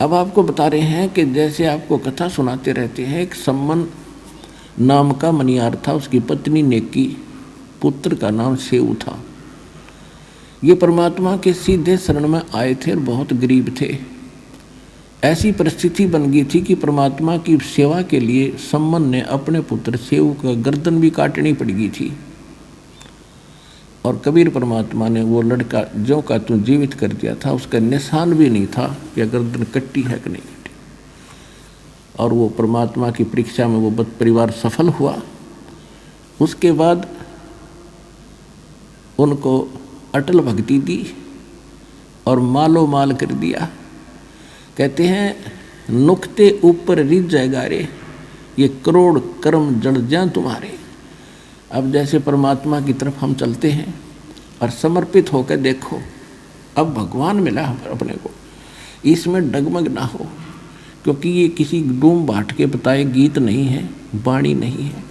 अब आपको बता रहे हैं कि जैसे आपको कथा सुनाते रहते हैं, एक सम्मन नाम का मनियार था, उसकी पत्नी नेकी, पुत्र का नाम सेऊ था। ये परमात्मा के सीधे शरण में आए थे और बहुत गरीब थे। ऐसी परिस्थिति बन गई थी कि परमात्मा की सेवा के लिए सम्मन ने अपने पुत्र सेऊ का गर्दन भी काटनी पड़ गई थी। और कबीर परमात्मा ने वो लड़का जो का तू जीवित कर दिया था, उसका निशान भी नहीं था कि गर्दन कट्टी है कि नहीं कट्टी। और वो परमात्मा की परीक्षा में वो परिवार सफल हुआ। उसके बाद उनको अटल भक्ति दी और मालो माल कर दिया। कहते हैं नुक्ते ऊपर रिझ जाएगा रे, ये करोड़ कर्म जड़ जाएं तुम्हारे। अब जैसे परमात्मा की तरफ हम चलते हैं और समर्पित होकर देखो, अब भगवान मिला अपने को, इसमें डगमग ना हो, क्योंकि ये किसी डूम बाट के बताए गीत नहीं है, वाणी नहीं है,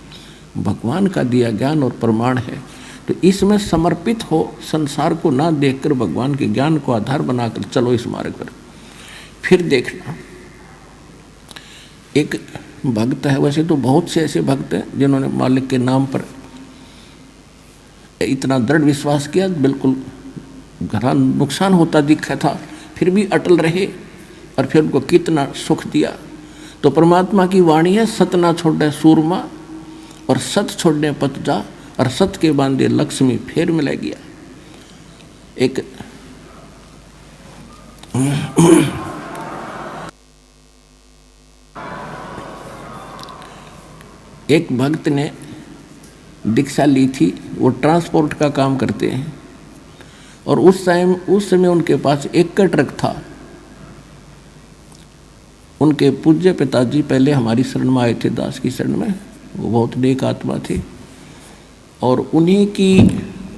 भगवान का दिया ज्ञान और प्रमाण है। तो इसमें समर्पित हो, संसार को ना देखकर भगवान के ज्ञान को आधार बनाकर चलो इस मार्ग पर। फिर देखना, एक भक्त है, वैसे तो बहुत से ऐसे भक्त हैं जिन्होंने मालिक के नाम पर इतना दृढ़ विश्वास किया, बिल्कुल घना नुकसान होता दिखा था, फिर भी अटल रहे और फिर उनको कितना सुख दिया। तो परमात्मा की वाणी है, सत ना छोड़े सूरमा और सत छोड़ने पत जा, और सत के बांधे लक्ष्मी फिर मिला गया। एक भक्त ने दीक्षा ली थी, वो ट्रांसपोर्ट का काम करते हैं, और उस समय उनके पास एक का ट्रक था। उनके पूज्य पिताजी पहले हमारी शरण में आए थे, दास की शरण में, वो बहुत नेक आत्मा थे, और उन्हीं की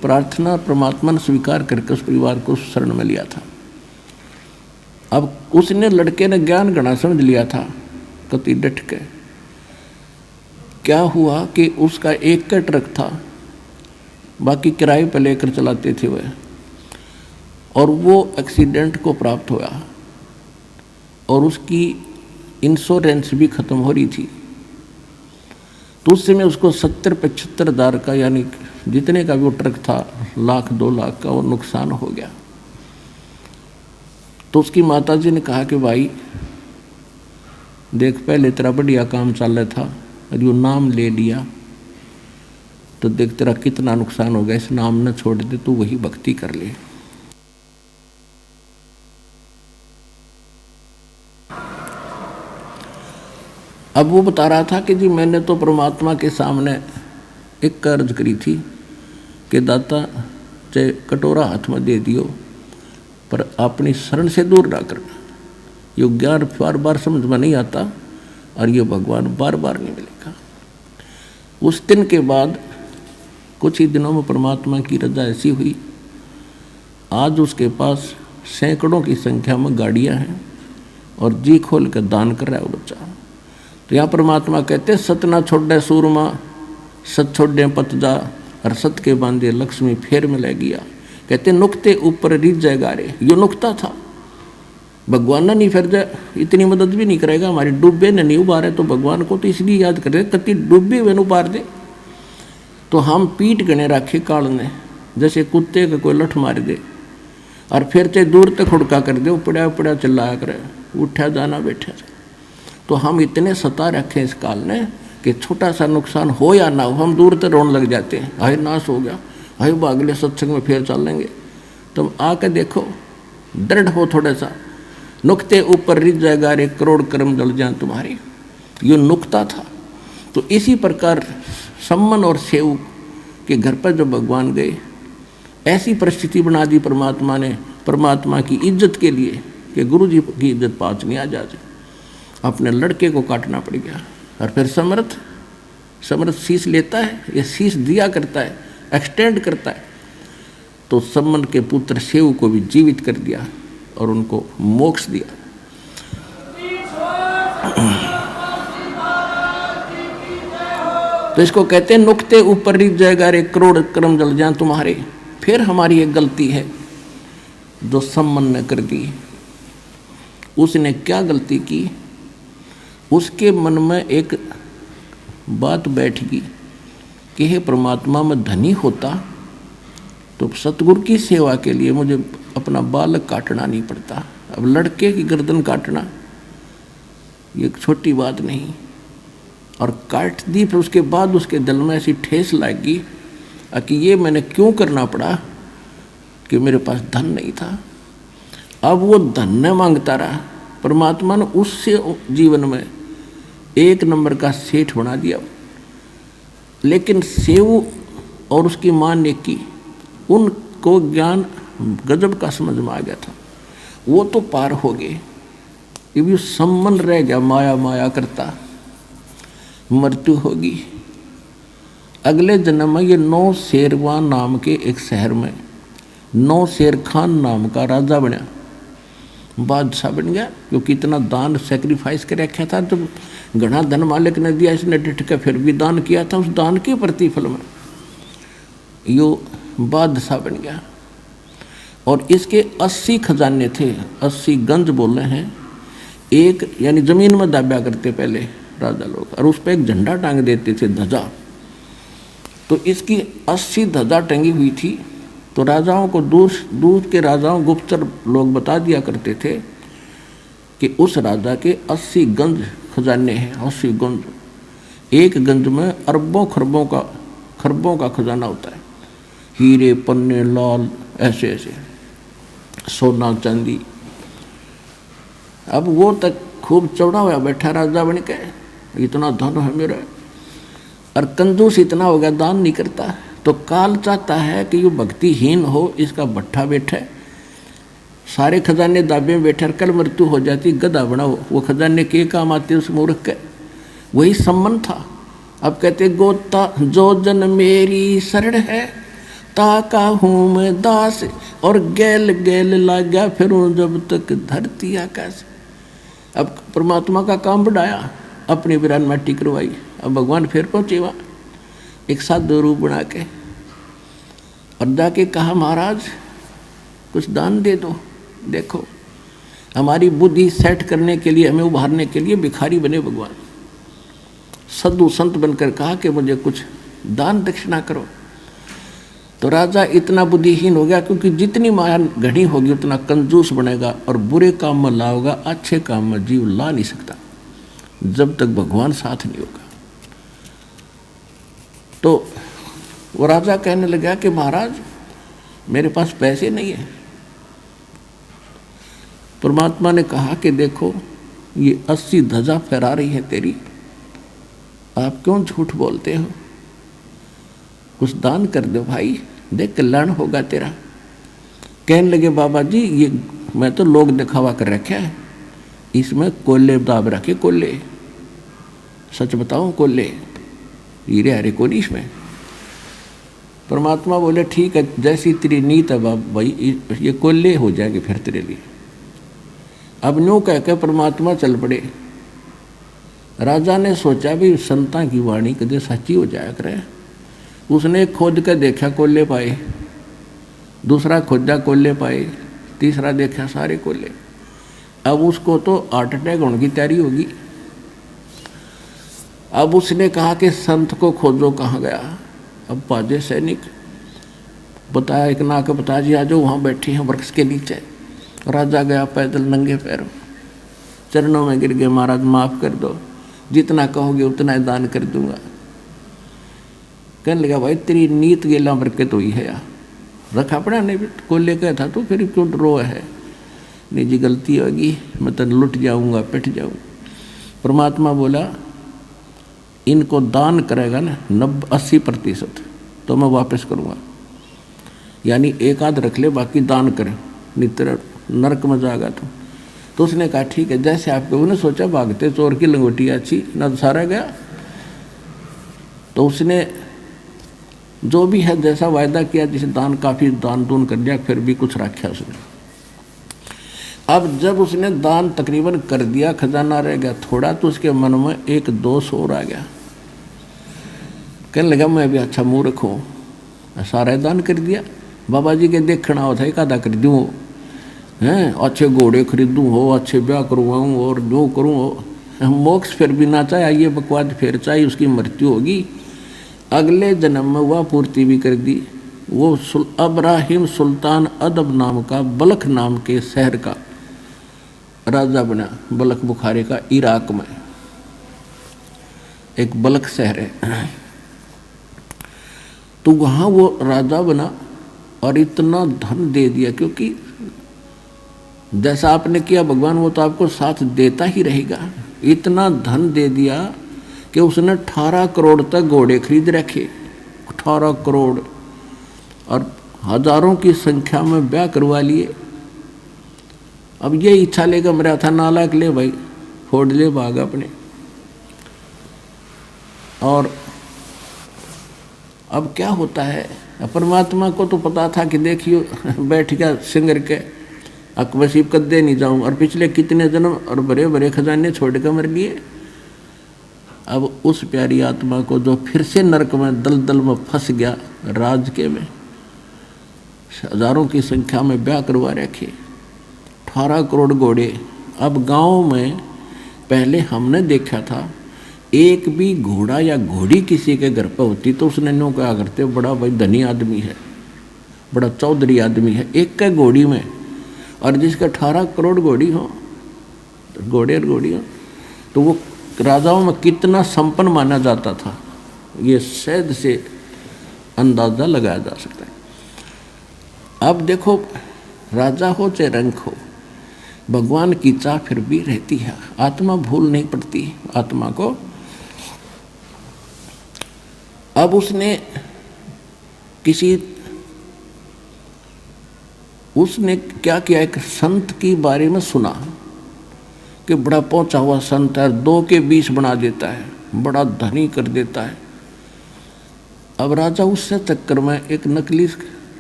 प्रार्थना परमात्मा ने स्वीकार करके उस परिवार को शरण में लिया था। अब उसने लड़के ने ज्ञान गणा समझ लिया था कति डट के। क्या हुआ कि उसका एक का ट्रक था, बाकी किराए पर लेकर चलाते थे वह, और वो एक्सीडेंट को प्राप्त हुआ और उसकी इंश्योरेंस भी खत्म हो रही थी। तो उस समय उसको 70-75 हज़ार का, यानी जितने का भी वो ट्रक था, 1,00,000-2 लाख का वो नुकसान हो गया। तो उसकी माताजी ने कहा कि भाई देख, पहले तेरा बढ़िया काम चल रहा था और जो नाम ले लिया तो देख तेरा कितना नुकसान हो गया, इस नाम न छोड़ दे, तू वही भक्ति कर ले। अब वो बता रहा था कि जी मैंने तो परमात्मा के सामने एक अर्ज करी थी कि दाता चाहे कटोरा हाथ में दे दियो पर अपनी शरण से दूर ना करना। ये ज्ञान बार बार समझ में नहीं आता और ये भगवान बार बार नहीं मिलेगा। उस दिन के बाद कुछ ही दिनों में परमात्मा की रजा ऐसी हुई, आज उसके पास सैकड़ों की संख्या में गाड़ियां हैं और जी खोल कर दान कर रहा है वो बच्चा। तो यहाँ परमात्मा कहते सत ना छोड़े सूरमा, सत छोड़े पत जा, और सत के बांधे लक्ष्मी फेर मिले गया। कहते नुक्ते ऊपर रिझ जाएगा रे, यो नुक्ता था, भगवान ना नहीं फिर जाए, इतनी मदद भी नहीं करेगा, हमारी डूबे ने नहीं उबारे तो भगवान को तो इसलिए याद करे कति डूबे वे उबार दे। तो हम पीठ गणे रखे काल ने, जैसे कुत्ते का कोई लठ मार दे और फिर चाहे दूर तक हुड़का कर दे, उपड़ा उपड़ा चिल्लाया करे, उठा जाना बैठा जाए। तो हम इतने सता रखे इस काल ने कि छोटा सा नुकसान हो या ना हो, हम दूर तक रोने लग जाते हैं, हाय नाश हो गया, हाय अगले सत्संग में फिर चल लेंगे। तुम आकर देखो, दृढ़ हो थोड़ा सा, नुक्ते ऊपर रिझ जाएगा रे, करोड़ कर्म जल जाए तुम्हारे, ये नुक्ता था। तो इसी प्रकार सम्मन और सेवक के घर पर जब भगवान गए, ऐसी परिस्थिति बना दी परमात्मा ने, परमात्मा की इज्जत के लिए कि गुरु जी की इज्जत पाँच नहीं आ जाए, अपने लड़के को काटना पड़ गया। और फिर समर्थ शीश लेता है, ये शीश दिया करता है, एक्सटेंड करता है। तो सम्मन के पुत्र सेव को भी जीवित कर दिया और उनको मोक्ष दिया। तो इसको कहते हैं नुक्ते ऊपर रिझ जाएगा रे, करोड़ कर्म जल जाए तुम्हारे। फिर हमारी एक गलती है जो सम्मन ने कर दी, उसने क्या गलती की, उसके मन में एक बात बैठ गई कि हे परमात्मा, मैं धनी होता तो सतगुरु की सेवा के लिए मुझे अपना बालक काटना नहीं पड़ता। अब लड़के की गर्दन काटना ये छोटी बात नहीं। और काट दी, फिर उसके बाद उसके दिल में ऐसी ठेस लगी कि ये मैंने क्यों करना पड़ा कि मेरे पास धन नहीं था। अब वो धन न मांगता रहा, परमात्मा ने उससे जीवन में एक नंबर का सेठ बना दिया। लेकिन सेव और उसकी मां ने की, उनको ज्ञान गजब का समझ में आ गया था, वो तो पार हो गए। ये भी संबंध रह गया, माया माया करता, मृत्यु होगी। अगले जन्म में ये नौशेरवां नाम के एक शहर में नौशेर खान नाम का राजा बना, बादशाह बन गया, क्योंकि इतना दान सेक्रीफाइस कर रखा था। जब घना धन मालिक ने दिया, इसने डिट के फिर भी दान किया था, उस दान के प्रतिफल में यो बादशाह बन गया। और इसके 80 खजाने थे, 80 गंज बोल रहे हैं। एक यानी जमीन में दाब्या करते पहले राजा लोग, और उस पर एक झंडा टांग देते थे, ध्वजा। तो इसकी 80 ध्वजा टंगी हुई थी। तो राजाओं को दूर के राजाओं, गुप्तचर लोग बता दिया करते थे कि उस राजा के 80 गंज खजाने हैं। 80 गंज, एक गंज में अरबों खरबों का खजाना होता है, हीरे पन्ने लाल ऐसे ऐसे, सोना चांदी। अब वो तक खूब चौड़ा हुआ बैठा राजा बन के, इतना धन है मेरा, और कंजूस इतना हो गया, दान नहीं करता। तो काल चाहता है कि ये भक्तिहीन हो, इसका भट्ठा बैठे, सारे खजाने दाबे में बैठे, कल मृत्यु हो जाती, गधा बना वो खजाने के काम आते उस मूर्ख के। वही संबंध था। अब कहते गोता जो जन मेरी शरण है, ताका हूँ मैं दास, और गैल गैल लाग गया फिरूं जब तक धरती आकाश। अब परमात्मा का काम बढ़ाया, अपनी वीरान माटी करवाई। अब भगवान फिर पहुँचे वहाँ एक साधु रूप बना के, और जाके कहा महाराज कुछ दान दे दो। देखो हमारी बुद्धि सेट करने के लिए, हमें उभारने के लिए भिखारी बने भगवान। साधु संत बनकर कहा कि मुझे कुछ दान दक्षिणा करो। तो राजा इतना बुद्धिहीन हो गया, क्योंकि जितनी माया घनी होगी उतना कंजूस बनेगा, और बुरे काम में लाओगा, अच्छे काम में जीव ला नहीं सकता जब तक भगवान साथ नहीं होगा। तो वो राजा कहने लगा कि महाराज मेरे पास पैसे नहीं है। परमात्मा ने कहा कि देखो ये 80 ध्वजा फहरा रही है तेरी, आप क्यों झूठ बोलते हो, कुछ दान कर दो भाई, देख कल्याण होगा तेरा। कहने लगे बाबा जी ये मैं तो लोग दिखावा कर रखा है, इसमें कोल्ले दाब रखे, कोल्ले, सच बताऊं कोल्ले, हीरे हरे को नहीं इसमें। परमात्मा बोले ठीक है, जैसी तेरी नीत है बाबा भाई, ये कोल्ले हो जाएंगे फिर तेरे लिए। अब न्यू कह के परमात्मा चल पड़े। राजा ने सोचा भी संता की वाणी कदे सच्ची हो जाया करे। उसने खोद कर देखा कोल्ले पाए, दूसरा खोदा कोल्ले पाए, तीसरा देखा सारे कोल्ले। अब उसको तो हार्ट अटैक होने की तैयारी होगी। अब उसने कहा कि संत को खोजो, कहाँ गया। अब पाजे सैनिक बताया, एक नाक बता जी आ जाओ, वहाँ बैठे हैं वृक्ष के नीचे। राजा गया पैदल नंगे पैरों, चरणों में गिर गए, महाराज माफ़ कर दो, जितना कहोगे उतना दान कर दूंगा। कहने लगा भाई तेरी नीत गेला बरकत हुई है यार, रखा पड़ा नहीं कोल्ले का था तो फिर क्यों रो है, निजी गलती होगी, मैं तो लुट जाऊंगा, पिट जाऊंगा। परमात्मा बोला इनको दान करेगा ना 80% तो मैं वापस करूँगा, यानी एक आध रख ले बाकी दान करे, नहीं तेरा नरक में जाएगा तो उसने कहा ठीक है जैसे आपके। उन्हें सोचा भागते चोर की लंगोटी अच्छी न, सारा गया। तो उसने जो भी है जैसा वायदा किया, जिसे दान काफ़ी दान दून कर दिया, फिर भी कुछ रखा उसने। अब जब उसने दान तकरीबन कर दिया, खजाना रह गया थोड़ा, तो उसके मन में एक दोष और आ गया। कहने लगा मैं भी अच्छा मूर्ख हूँ, सारा दान कर दिया, बाबा जी के देखना होता है, एक आधा कर दूँ, हैं, अच्छे घोड़े खरीदूँ हो, अच्छे ब्याह करवाऊँ और जो करूँ हो, मोक्ष फिर भी ना चाहे, ये बकवाद फिर चाहे उसकी मृत्यु होगी, अगले जन्म में वह पूर्ति भी कर दी। वो अब्राहिम सुल्तान अदब नाम का, बलख नाम के शहर का राजा बना। बलख बुखारे का इराक में एक बलख शहर है, तो वहाँ वो राजा बना और इतना धन दे दिया, क्योंकि जैसा आपने किया भगवान वो तो आपको साथ देता ही रहेगा। इतना धन दे दिया कि उसने 18 करोड़ तक घोड़े खरीद रखे, 18 करोड़, और हजारों की संख्या में ब्याह करवा लिए। अब ये इच्छा लेकर मेरा था नालायक, ले भाई फोड़ ले भाग अपने। और अब क्या होता है, परमात्मा को तो पता था कि देखियो बैठ गया सिंगर के अकबसीब कदे नहीं जाऊं, और पिछले कितने जन्म और बड़े बड़े खजाने छोड़ कर मर लिए। अब उस प्यारी आत्मा को जो फिर से नरक में दलदल में फंस गया, राज के में हजारों की संख्या में ब्याह करवा रखे, 18 करोड़ घोड़े। अब गांव में पहले हमने देखा था, एक भी घोड़ा या घोड़ी किसी के घर पर होती तो उसने नो क्या करते, बड़ा भाई धनी आदमी है, बड़ा चौधरी आदमी है, एक के घोड़ी में। और जिसका 18 करोड़ घोड़ी हो, घोड़े और घोड़ी हो, तो वो राजाओं में कितना संपन्न माना जाता था, ये शायद से अंदाजा लगाया जा सकता है। अब देखो, राजा हो चाहे रंक हो, भगवान की चाह फिर भी रहती है, आत्मा भूल नहीं पड़ती आत्मा को। अब उसने क्या किया, एक संत के बारे में सुना कि बड़ा पहुंचा हुआ संत है, 2 के 20 बना देता है, बड़ा धनी कर देता है। अब राजा उससे चक्कर में एक नकली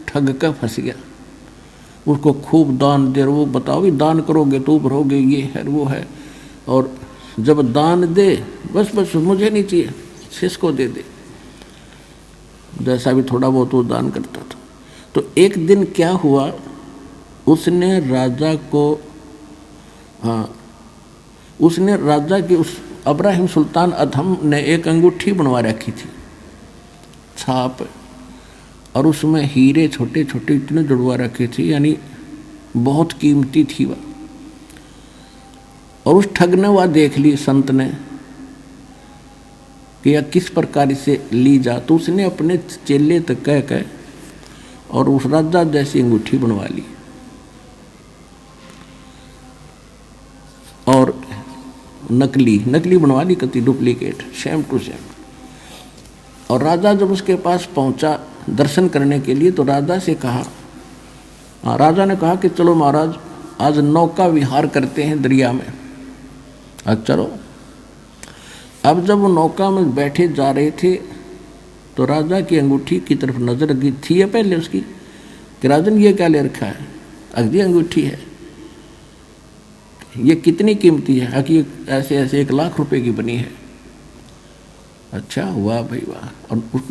ठग का फंस गया, उसको खूब दान दे, वो बताओ भी दान करोगे तो भरोगे, ये है वो है, और जब दान दे बस मुझे नहीं चाहिए, किसको दे दे, जैसा भी थोड़ा बहुत वो दान करता था। तो एक दिन क्या हुआ, उसने राजा की उस अब्राहिम सुल्तान अधम ने एक अंगूठी बनवा रखी थी, छाप, और उसमें हीरे छोटे छोटे इतने जुड़वा रखे थे, यानी बहुत कीमती थी वह। और उस ठग ने वह देख ली संत ने कि यह किस प्रकार से ली जा, तो उसने अपने चेले तक कह और उस राजा जैसी अंगूठी बनवा ली। और नकली बनवा ली, कति डुप्लीकेट, सेम टू सेम। और राजा जब उसके पास पहुंचा दर्शन करने के लिए, तो राजा से कहा, राजा ने कहा कि चलो महाराज आज नौका विहार करते हैं दरिया में। आज चलो। अब जब वो नौका में बैठे जा रहे थे, तो राजा की अंगूठी की तरफ नजर लगी थी है पहले उसकी, कि राजन ये क्या ले रखा है, अगली अंगूठी है, ये कितनी कीमती है, कि ऐसे 1 लाख रुपए की बनी है। अच्छा, वाह भाई वाह। और उस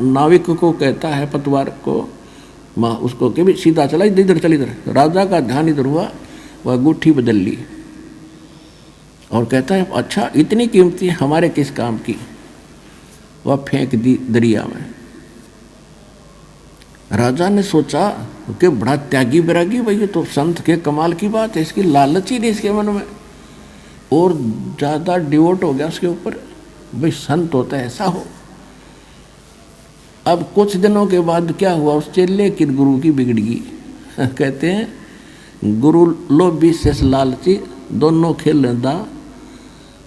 नाविक को कहता है, पतवार को, उसको कि भी सीधा चला, इधर चल इधर। राजा का ध्यान इधर हुआ, वह अंगूठी बदल ली और कहता है, अच्छा इतनी कीमती है, हमारे किस काम की। वह फेंक दी दरिया में। राजा ने सोचा कि बड़ा त्यागी बैरागी भाई, ये तो संत के कमाल की बात है, इसकी लालच ही नहीं इसके मन में, और ज़्यादा डिवोट हो गया उसके ऊपर, भाई संत होता है ऐसा हो। अब कुछ दिनों के बाद क्या हुआ, उस चेले की गुरु की बिगड़ गई। कहते हैं गुरु लोभी से लालची, दोनों खेल दा,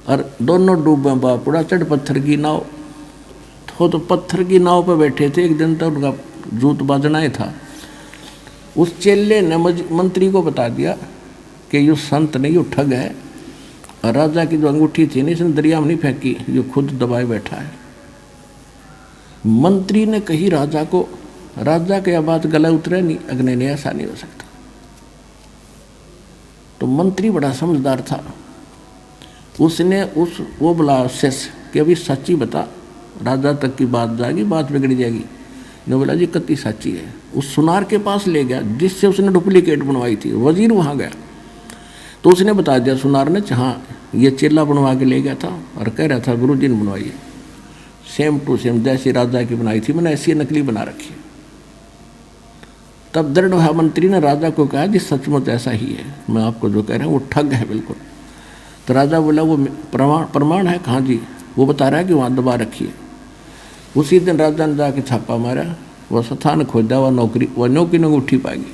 और दोनों डूबे बापुड़ा, चढ़ पत्थर की नाव। तो पत्थर की नाव पर बैठे थे, एक दिन तक उनका जूत बाजना ही था। उस चेले ने मंत्री को बता दिया कि ये संत नहीं, ये ठग है, और राजा की जो अंगूठी थी इसने दरिया में नहीं फेंकी, जो खुद दबाए बैठा है। मंत्री ने कही राजा को, राजा के बात गला उतरे नहीं, अग्नि ने ऐसा नहीं हो सकता। तो मंत्री बड़ा समझदार था, उसने वो बोला शेष कि अभी सच्ची बता, राजा तक की बात जाएगी, बात बिगड़ जाएगी। ने बोला जी कत्ती साची है। उस सुनार के पास ले गया जिससे उसने डुप्लीकेट बनवाई थी। वजीर वहाँ गया तो उसने बता दिया सुनार ने, हाँ ये चेला बनवा के ले गया था और कह रहा था गुरु जी ने बनवाई है, सेम टू सेम जैसे राजा की बनाई थी मैंने ऐसी नकली बना रखी है। तब दृढ़ हुआ मंत्री ने राजा को कहा जी सचमुच ऐसा ही है, मैं आपको जो कह रहा हूँ वो ठग है बिल्कुल। तो राजा बोला वो प्रमाण है कहाँ जी? वो बता रहा है कि वहाँ दबा रखी है। उसी दिन राजा ने जाके छापा मारा, वह स्थान खोजा, वह नौकरी न उठी पाएगी।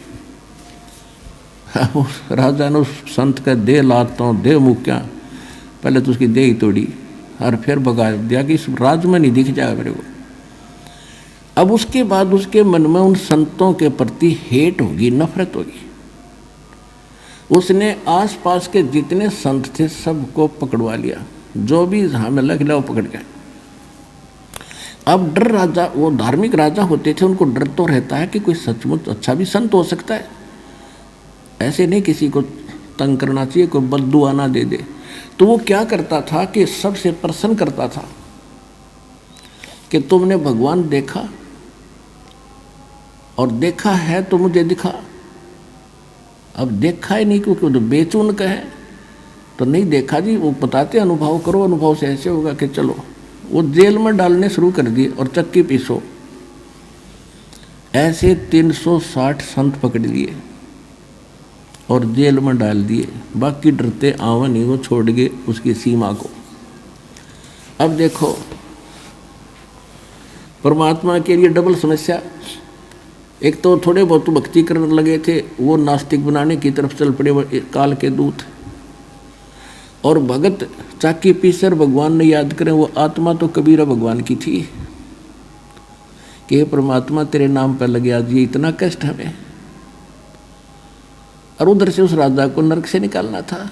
राजा ने उस संत का दे लातों दे मुक्या, पहले तो उसकी दे ही तोड़ी और फिर भगा दिया कि इस राज में नहीं दिख जाएगा मेरे को। अब उसके बाद उसके मन में उन संतों के प्रति हेट होगी, नफरत होगी। उसने आसपास के जितने संत थे सबको पकड़वा लिया, जो भी हमें लग गया वो पकड़ गया। अब डर राजा, वो धार्मिक राजा होते थे, उनको डर तो रहता है कि कोई सचमुच अच्छा भी संत हो सकता है, ऐसे नहीं किसी को तंग करना चाहिए, कोई बद्दुआ ना दे दे। तो वो क्या करता था कि सबसे प्रसन्न करता था कि तुमने भगवान देखा और देखा है तो मुझे दिखा। अब देखा ही नहीं क्योंकि तो बेचून का है तो नहीं देखा जी, वो बताते अनुभव करो, अनुभव से ऐसे होगा कि चलो। वो जेल में डालने शुरू कर दिए और चक्की पीसो। ऐसे 360 संत पकड़ लिए और जेल में डाल दिए। बाकी डरते आवा नहीं, वो छोड़ गए उसकी सीमा को। अब देखो परमात्मा के लिए डबल समस्या। एक तो थोड़े बहुत भक्ति करने लगे थे, वो नास्तिक बनाने की तरफ चल पड़े काल के दूत। और भगत चाकी पीसर भगवान ने याद करें, वो आत्मा तो कबीरा भगवान की थी कि हे परमात्मा तेरे नाम पर लगे आज ये इतना कष्ट हमें। और उधर से उस राजा को नरक से निकालना था।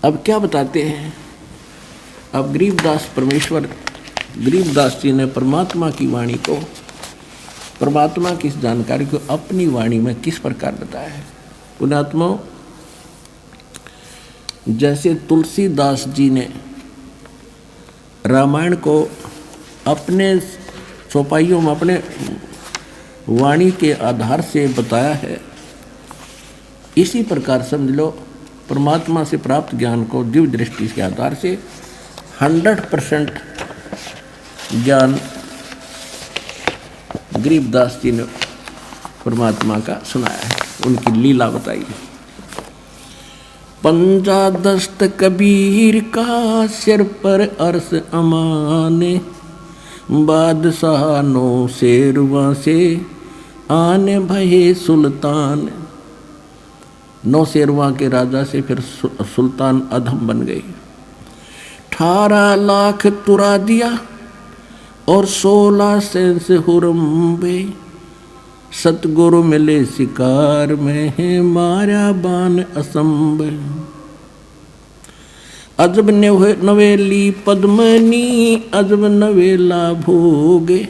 अब क्या बताते हैं, अब गरीबदास जी ने परमात्मा की वाणी को, परमात्मा की इस जानकारी को अपनी वाणी में किस प्रकार बताया है। पुण्यात्मा, जैसे तुलसीदास जी ने रामायण को अपने चौपाइयों में अपने वाणी के आधार से बताया है, इसी प्रकार समझ लो परमात्मा से प्राप्त ज्ञान को दिव्य दृष्टि के आधार से 100% ज्ञान गरीबदास जी ने परमात्मा का सुनाया है, उनकी लीला बताई है। पंजा दस्त कबीर का सिर पर अर्श अमाने, बादशाह नो शेरवा से आने भये सुल्तान। 9 शेरवा के राजा से फिर सुल्तान अधम बन गई। 18 लाख तुरा दिया और 16 सेंस हुरम्बे, सतगुरु मिले शिकार में है मारा बान असंभ। अजब नवेली पद्मनी अजब नवेला भोगे,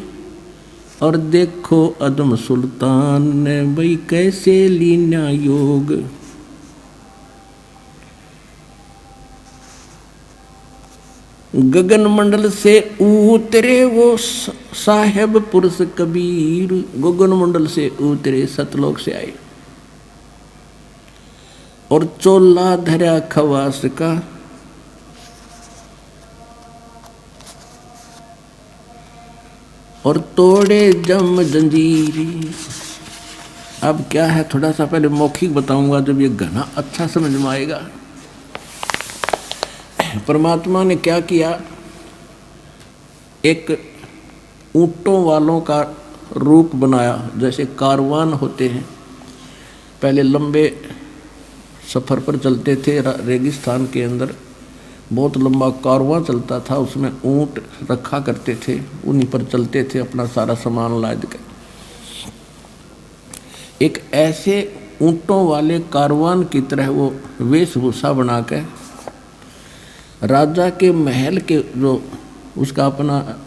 और देखो अदम सुल्तान ने भाई कैसे लीना योग। गगन मंडल से उतरे वो साहेब पुरुष कबीर, गगन मंडल से उतरे सतलोक से आए और चोला धरा खवास का। और तोड़े जम जंजीरी। अब क्या है, थोड़ा सा पहले मौखिक बताऊंगा, जब ये घना अच्छा समझ में आएगा। परमात्मा ने क्या किया, एक ऊंटों वालों का रूप बनाया। जैसे कारवान होते हैं, पहले लंबे सफ़र पर चलते थे रेगिस्तान के अंदर, बहुत लंबा कारवां चलता था, उसमें ऊंट रखा करते थे, उन्हीं पर चलते थे अपना सारा सामान लाद कर। एक ऐसे ऊंटों वाले कारवान की तरह वो वेशभूषा बना के राजा के महल के जो उसका अपना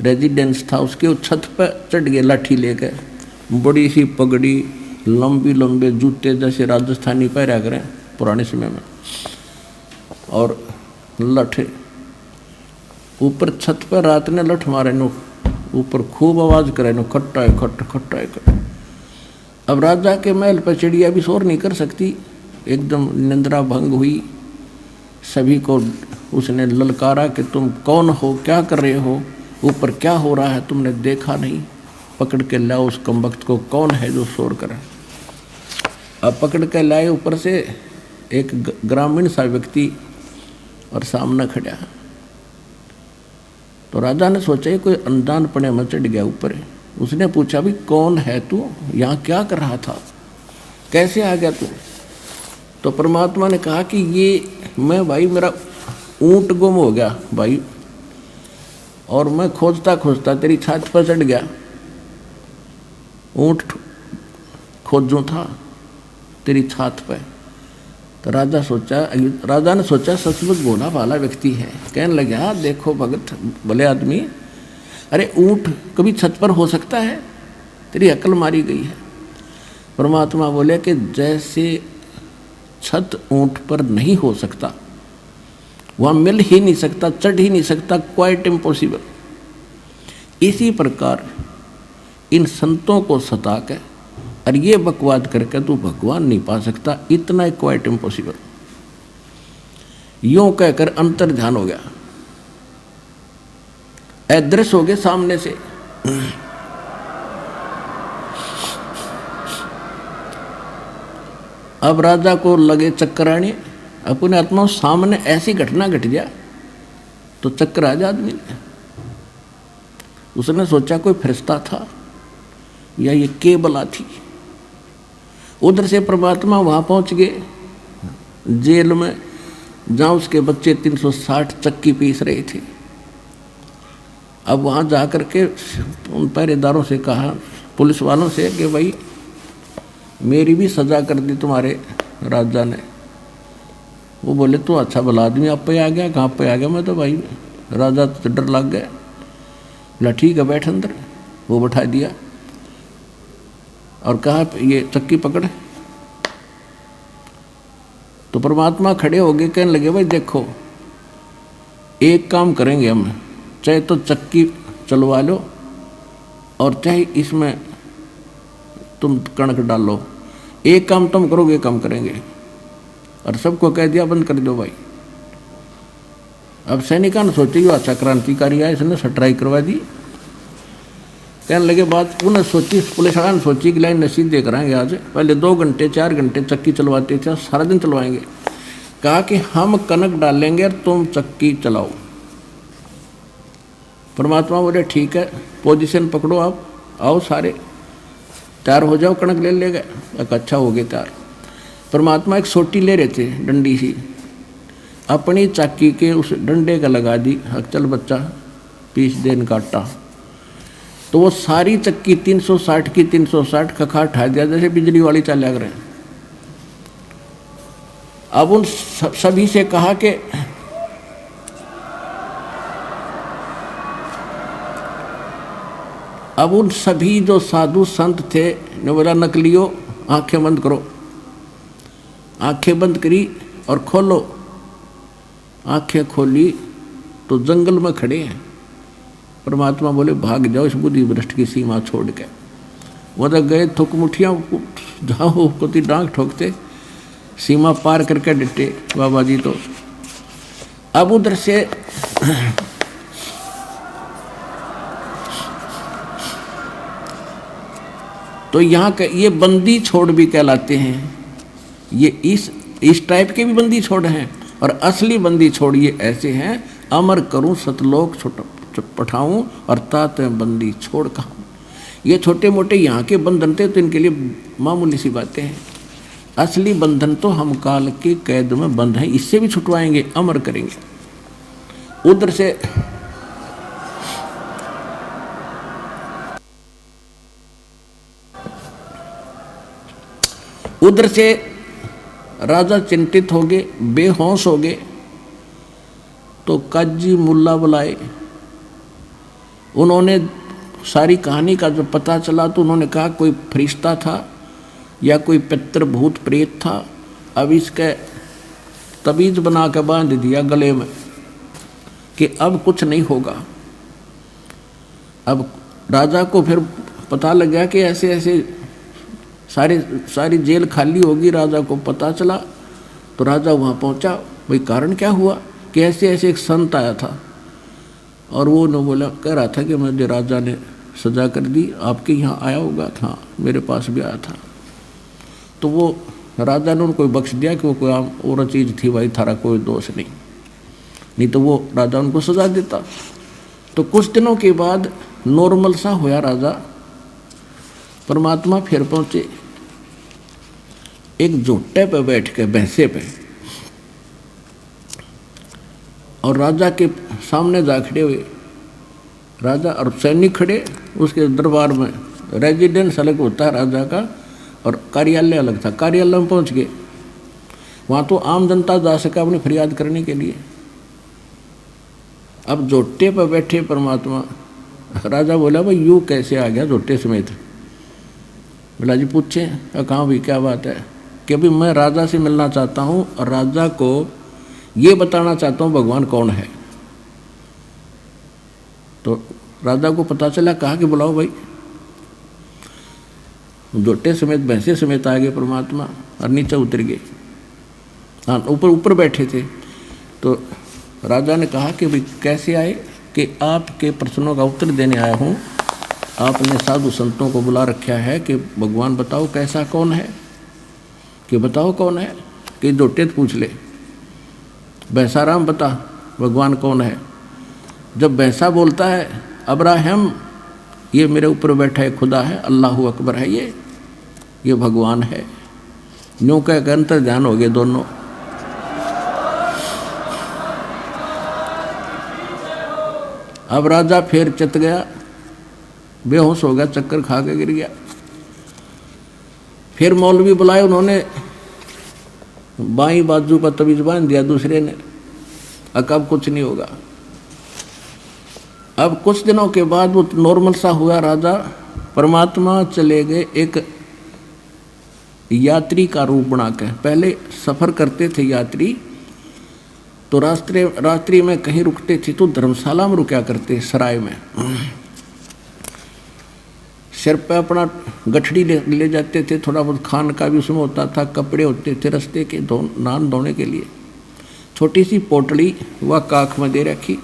रेजिडेंस था उसके छत पर चढ़ गए लाठी लेकर, बड़ी सी पगड़ी, लंबी लंबे जूते जैसे राजस्थानी पहरा करें पुराने समय में, और लठ ऊपर छत पर रात ने लठ मारे नो ऊपर खूब आवाज करे न, खट्टा है खट, खट्टा है खट। अब राजा के महल पर चिड़िया भी शोर नहीं कर सकती, एकदम निंद्रा भंग हुई। सभी को उसने ललकारा कि तुम कौन हो, क्या कर रहे हो, ऊपर क्या हो रहा है, तुमने देखा नहीं, पकड़ के लाओ उस कमबख्त को, कौन है जो शोर करे। अब पकड़ के लाए ऊपर से एक ग्रामीण सा व्यक्ति और सामने खड़ा। तो राजा ने सोचा ये कोई अनजान पने में चढ़ गया ऊपर। उसने पूछा भी कौन है तू, यहाँ क्या कर रहा था, कैसे आ गया तू। तो परमात्मा ने कहा कि ये मैं भाई, मेरा ऊंट गुम हो गया भाई, और मैं खोजता खोजता तेरी छात पर चढ़ गया। ऊंट खोजूं था तेरी छात पर। तो राजा ने सोचा सचमुच भोला भाला व्यक्ति है। कहने लगा देखो भगत भले आदमी, अरे ऊंट कभी छत पर हो सकता है, तेरी अकल मारी गई है। परमात्मा बोले कि जैसे छत ऊंट पर नहीं हो सकता, वहाँ मिल ही नहीं सकता, चढ़ ही नहीं सकता, क्वाइट इम्पॉसिबल, इसी प्रकार इन संतों को सता के और ये बकवाद करके तू भगवान नहीं पा सकता, इतना क्वाइट इम्पॉसिबल। यूं कहकर अंतर ध्यान हो गया, अदृश्य हो गए सामने से। अब राजा को लगे चक्कर आने, अपने आत्मा सामने ऐसी घटना घट गया तो चक्कर आ जा आदमी। उसने सोचा कोई फरिश्ता था या ये केबला थी। उधर से परमात्मा वहां पहुंच गए जेल में, जहां उसके बच्चे 360 चक्की पीस रहे थे। अब वहां जाकर के उन पहरेदारों से कहा, पुलिस वालों से, कि भाई मेरी भी सजा कर दी तुम्हारे राजा ने। वो बोले तो अच्छा भला आदमी आप पे आ गया, कहाँ पे आ गया, मैं तो भाई राजा तो डर लग गया। बोला ठीक है बैठ अंदर। वो बैठा दिया और कहा ये चक्की पकड़। तो परमात्मा खड़े हो गए, कहने लगे भाई देखो एक काम करेंगे हम, चाहे तो चक्की चलवा लो और चाहे इसमें तुम कणक डालो, एक काम तुम करोगे एक काम करेंगे। और सबको कह दिया बंद कर दो भाई। अब सैनिका ने सोची जो अच्छा क्रांतिकारी है, इसने सटराई करवा दी। कहने लगे बात उन्हें सोची, पुलिस वाला ने सोची कि लाइन नसीब दे कराएंगे आज, पहले 2 घंटे 4 घंटे चक्की चलवाते थे, सारा दिन चलवाएंगे। कहा कि हम कनक डालेंगे और तुम चक्की चलाओ। परमात्मा बोले ठीक है, पोजीशन पकड़ो, आप आओ सारे तैयार हो जाओ, कणक ले लेगा। अच्छा हो गए तैयार। परमात्मा एक सोटी ले रहे थे डंडी सी, अपनी चक्की के उस डंडे का लगा दी, चल बच्चा पीस देन काटा। तो वो सारी चक्की 360 की 360 खखा उठा दिया जैसे बिजली वाली चाल्या करें। अब उन सभी से कहा कि अब उन सभी जो साधु संत थे ने बोला नकलियो आंखें बंद करो। आंखें बंद करी और खोलो। आंखें खोली तो जंगल में खड़े हैं। परमात्मा बोले भाग जाओ इस बुद्धि भ्रष्ट की सीमा छोड़ के। वो तक गए, थुक मुठियाँ जाओ कोती डांग ठोकते, सीमा पार करके डटे बाबा जी। तो अब उधर से तो यहाँ के ये बंदी छोड़ भी कहलाते हैं। ये इस टाइप के भी बंदी छोड़ हैं, और असली बंदी छोड़ ये ऐसे हैं, अमर करूं सतलोक पठाऊं और तात में बंदी छोड़ कहूं। ये छोटे मोटे यहाँ के बंधन थे तो इनके लिए मामूली सी बातें हैं। असली बंधन तो हम काल के कैद में बंध हैं, इससे भी छुटवाएंगे, अमर करेंगे। उधर से राजा चिंतित हो गए, बेहोश हो गए। तो काजी मुल्ला बुलाए। उन्होंने सारी कहानी का जब पता चला तो उन्होंने कहा कोई फरिश्ता था या कोई पितर भूत प्रेत था। अब इसके तबीज बना के बांध दिया गले में कि अब कुछ नहीं होगा। अब राजा को फिर पता लग गया कि ऐसे ऐसे सारी जेल खाली होगी। राजा को पता चला तो राजा वहाँ पहुँचा, भाई कारण क्या हुआ कि ऐसे ऐसे एक संत आया था और वो न बोला, कह रहा था कि मुझे राजा ने सजा कर दी, आपके यहाँ आया होगा था, मेरे पास भी आया था। तो वो राजा ने उनको बख्श दिया कि वो कोई आम और चीज़ थी भाई, थारा कोई दोष नहीं तो वो राजा उनको सजा देता। तो कुछ दिनों के बाद नॉर्मल सा होया राजा, परमात्मा फिर पहुँचे एक झोटे पे बैठ के, भैंसे पे, और राजा के सामने जा खड़े हुए। राजा और सैनिक खड़े उसके दरबार में। रेजिडेंस अलग होता है राजा का और कार्यालय अलग था। कार्यालय में पहुंच गए, वहाँ तो आम जनता जा सका अपनी फरियाद करने के लिए। अब झोटे पर बैठे परमात्मा, राजा बोला भाई यूँ कैसे आ गया झोटे समेत? बोला जी पूछे। कहाँ भी क्या बात है? कि अभी मैं राजा से मिलना चाहता हूँ और राजा को ये बताना चाहता हूँ भगवान कौन है। तो राजा को पता चला, कहा कि बुलाओ भाई। जोटे समेत भैंसे समेत आ गए परमात्मा और नीचे उतर गए। हाँ, ऊपर बैठे थे। तो राजा ने कहा कि भाई कैसे आए? कि आपके प्रश्नों का उत्तर देने आया हूँ, आपने साधु संतों को बुला रखा है कि भगवान बताओ कैसा कौन है, कि बताओ कौन है। कि जोटे पूछ ले, भैंसाराम बता भगवान कौन है। जब भैंसा बोलता है अब्राहम, ये मेरे ऊपर बैठा है खुदा है, अल्लाहु अकबर है, ये भगवान है। यूँ कह कर अंतर ध्यान हो गए दोनों। अब राजा फिर चित गया, बेहोश हो गया, चक्कर खा के गिर गया। फिर मौलवी बुलाए उन्होंने, बाई बाजू पर तवीज बांध दिया दूसरे ने, अब कुछ नहीं होगा। अब कुछ दिनों के बाद वो नॉर्मल सा हुआ राजा। परमात्मा चले गए एक यात्री का रूप बना के। पहले सफ़र करते थे यात्री, तो रात्रि में कहीं रुकते थे तो धर्मशाला में रुका करते, सराय में। सिर पे अपना गठड़ी ले जाते थे, थोड़ा बहुत खान का भी उसमें होता था, कपड़े होते थे रास्ते के नान धोने के लिए। छोटी सी पोटली वह काख में दे रखी।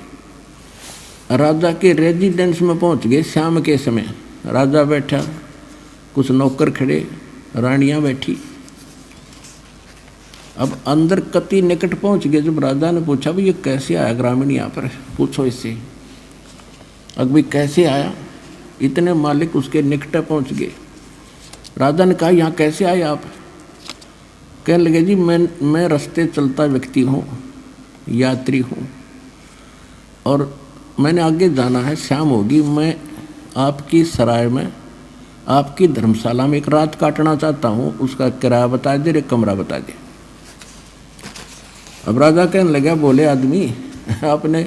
राजा के रेजिडेंस में पहुंच गए शाम के समय। राजा बैठा, कुछ नौकर खड़े, रानियां बैठी। अब अंदर कति निकट पहुंच गए। जब राजा ने पूछा भाई ये कैसे आया ग्रामीण यहाँ पर, पूछो इससे। अब भाई कैसे आया? इतने मालिक उसके निकट पहुंच गए। राजा ने कहा यहाँ कैसे आए आप? कहने लगे जी मैं रास्ते चलता व्यक्ति हूँ, यात्री हूँ, और मैंने आगे जाना है, शाम होगी। मैं आपकी सराय में, आपकी धर्मशाला में एक रात काटना चाहता हूँ, उसका किराया बता दे, एक कमरा बता दे। अब राजा कहने लगा, बोले आदमी आपने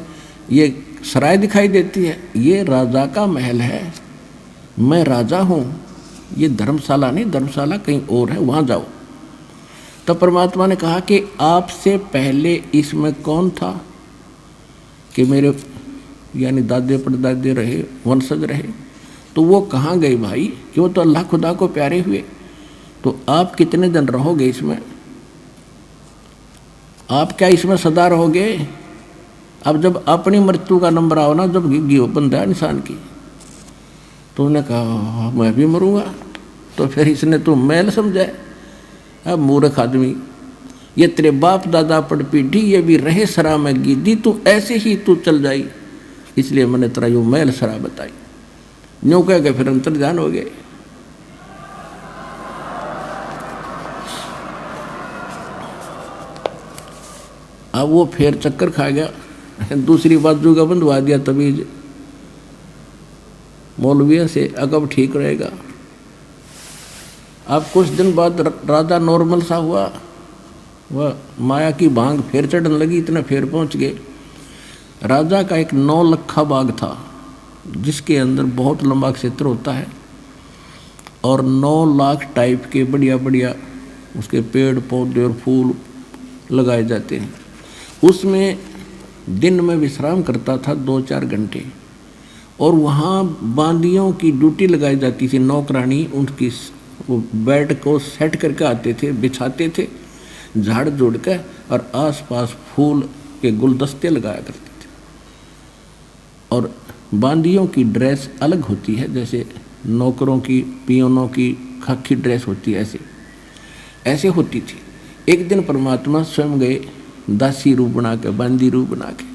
ये सराय दिखाई देती है, ये राजा का महल है, मैं राजा हूँ, ये धर्मशाला नहीं, धर्मशाला कहीं और है, वहाँ जाओ। तो परमात्मा ने कहा कि आपसे पहले इसमें कौन था? कि मेरे यानी दादे परदादे रहे, वंशज रहे। तो वो कहाँ गए भाई? कि वो तो अल्लाह खुदा को प्यारे हुए। तो आप कितने दिन रहोगे इसमें? आप क्या इसमें सदा रहोगे? अब जब अपनी मृत्यु का नंबर आओ ना, जब गिग्गी हो बंदा इंसान की, तो उन्होंने कहा मैं भी मरूंगा। तो फिर इसने तो मैल समझा। अब मूर्ख आदमी, ये तेरे बाप दादा पड़ पीढ़ी, ये भी रहे सरा में गिद्दी, तू ऐसे ही तू चल जाई, इसलिए मैंने तेरा यो मैल सरा बताई। यूँ कह के फिर अंतर ध्यान हो गए। अब वो फिर चक्कर खा गया, दूसरी बाजू का बंधवा दिया तवीज मौलवियों से, अब ठीक रहेगा। अब कुछ दिन बाद राजा नॉर्मल सा हुआ, वह माया की भांग फिर चढ़ने लगी, इतना फिर पहुंच गए। राजा का एक 9 लखा बाग था, जिसके अंदर बहुत लंबा क्षेत्र होता है और 9 लाख टाइप के बढ़िया बढ़िया उसके पेड़ पौधे और फूल लगाए जाते हैं। उसमें दिन में विश्राम करता था 2-4 घंटे, और वहाँ बांदियों की ड्यूटी लगाई जाती थी, नौकरानी उनकी वो बेड को सेट करके आते थे, बिछाते थे झाड़ जोड़ के, और आसपास फूल के गुलदस्ते लगाया करते थे। और बांदियों की ड्रेस अलग होती है, जैसे नौकरों की, पियोनों की खाकी ड्रेस होती है, ऐसे होती थी। एक दिन परमात्मा स्वयं गए दासी रूप बना के, बांदी रूप बना के,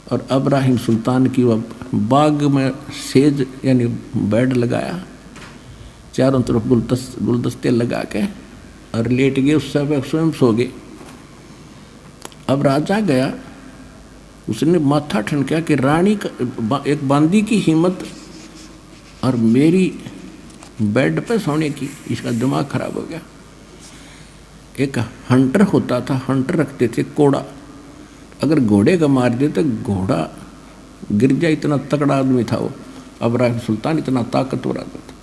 और इब्राहिम सुल्तान की वह बाग में सेज यानी बेड लगाया, चारों तरफ गुलदस्ते लगा के, और लेट गए, उस समय स्वयं सो गए। अब राजा गया, उसने माथा ठनका कि रानी का एक बांदी की हिम्मत और मेरी बेड पे सोने की, इसका दिमाग खराब हो गया। एक हंटर होता था, हंटर रखते थे कोड़ा, अगर घोड़े का मार दे तो घोड़ा गिर जाए, इतना तगड़ा आदमी था वो इब्राहिम सुल्तान, इतना ताकतवर आदमी था।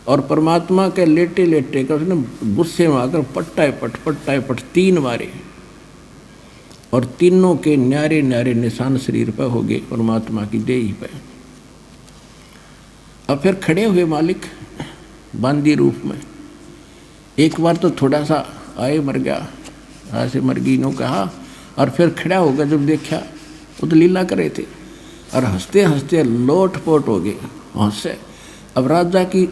और परमात्मा के लेटे लेटे का उसने गुस्से में आकर पट्टाए पट 3 मारे, और तीनों के न्यारे न्यारे निशान शरीर पर हो गए, परमात्मा की देही पे। अब फिर खड़े हुए मालिक बांदी रूप में, एक बार तो थोड़ा सा आए मर गया, ऐसे मर गई नो कहा, और फिर खड़ा होगा, जब देखा वो तो लीला करे थे, और हंसते हंसते लोट पोट हो गए हंसे। अब राजा की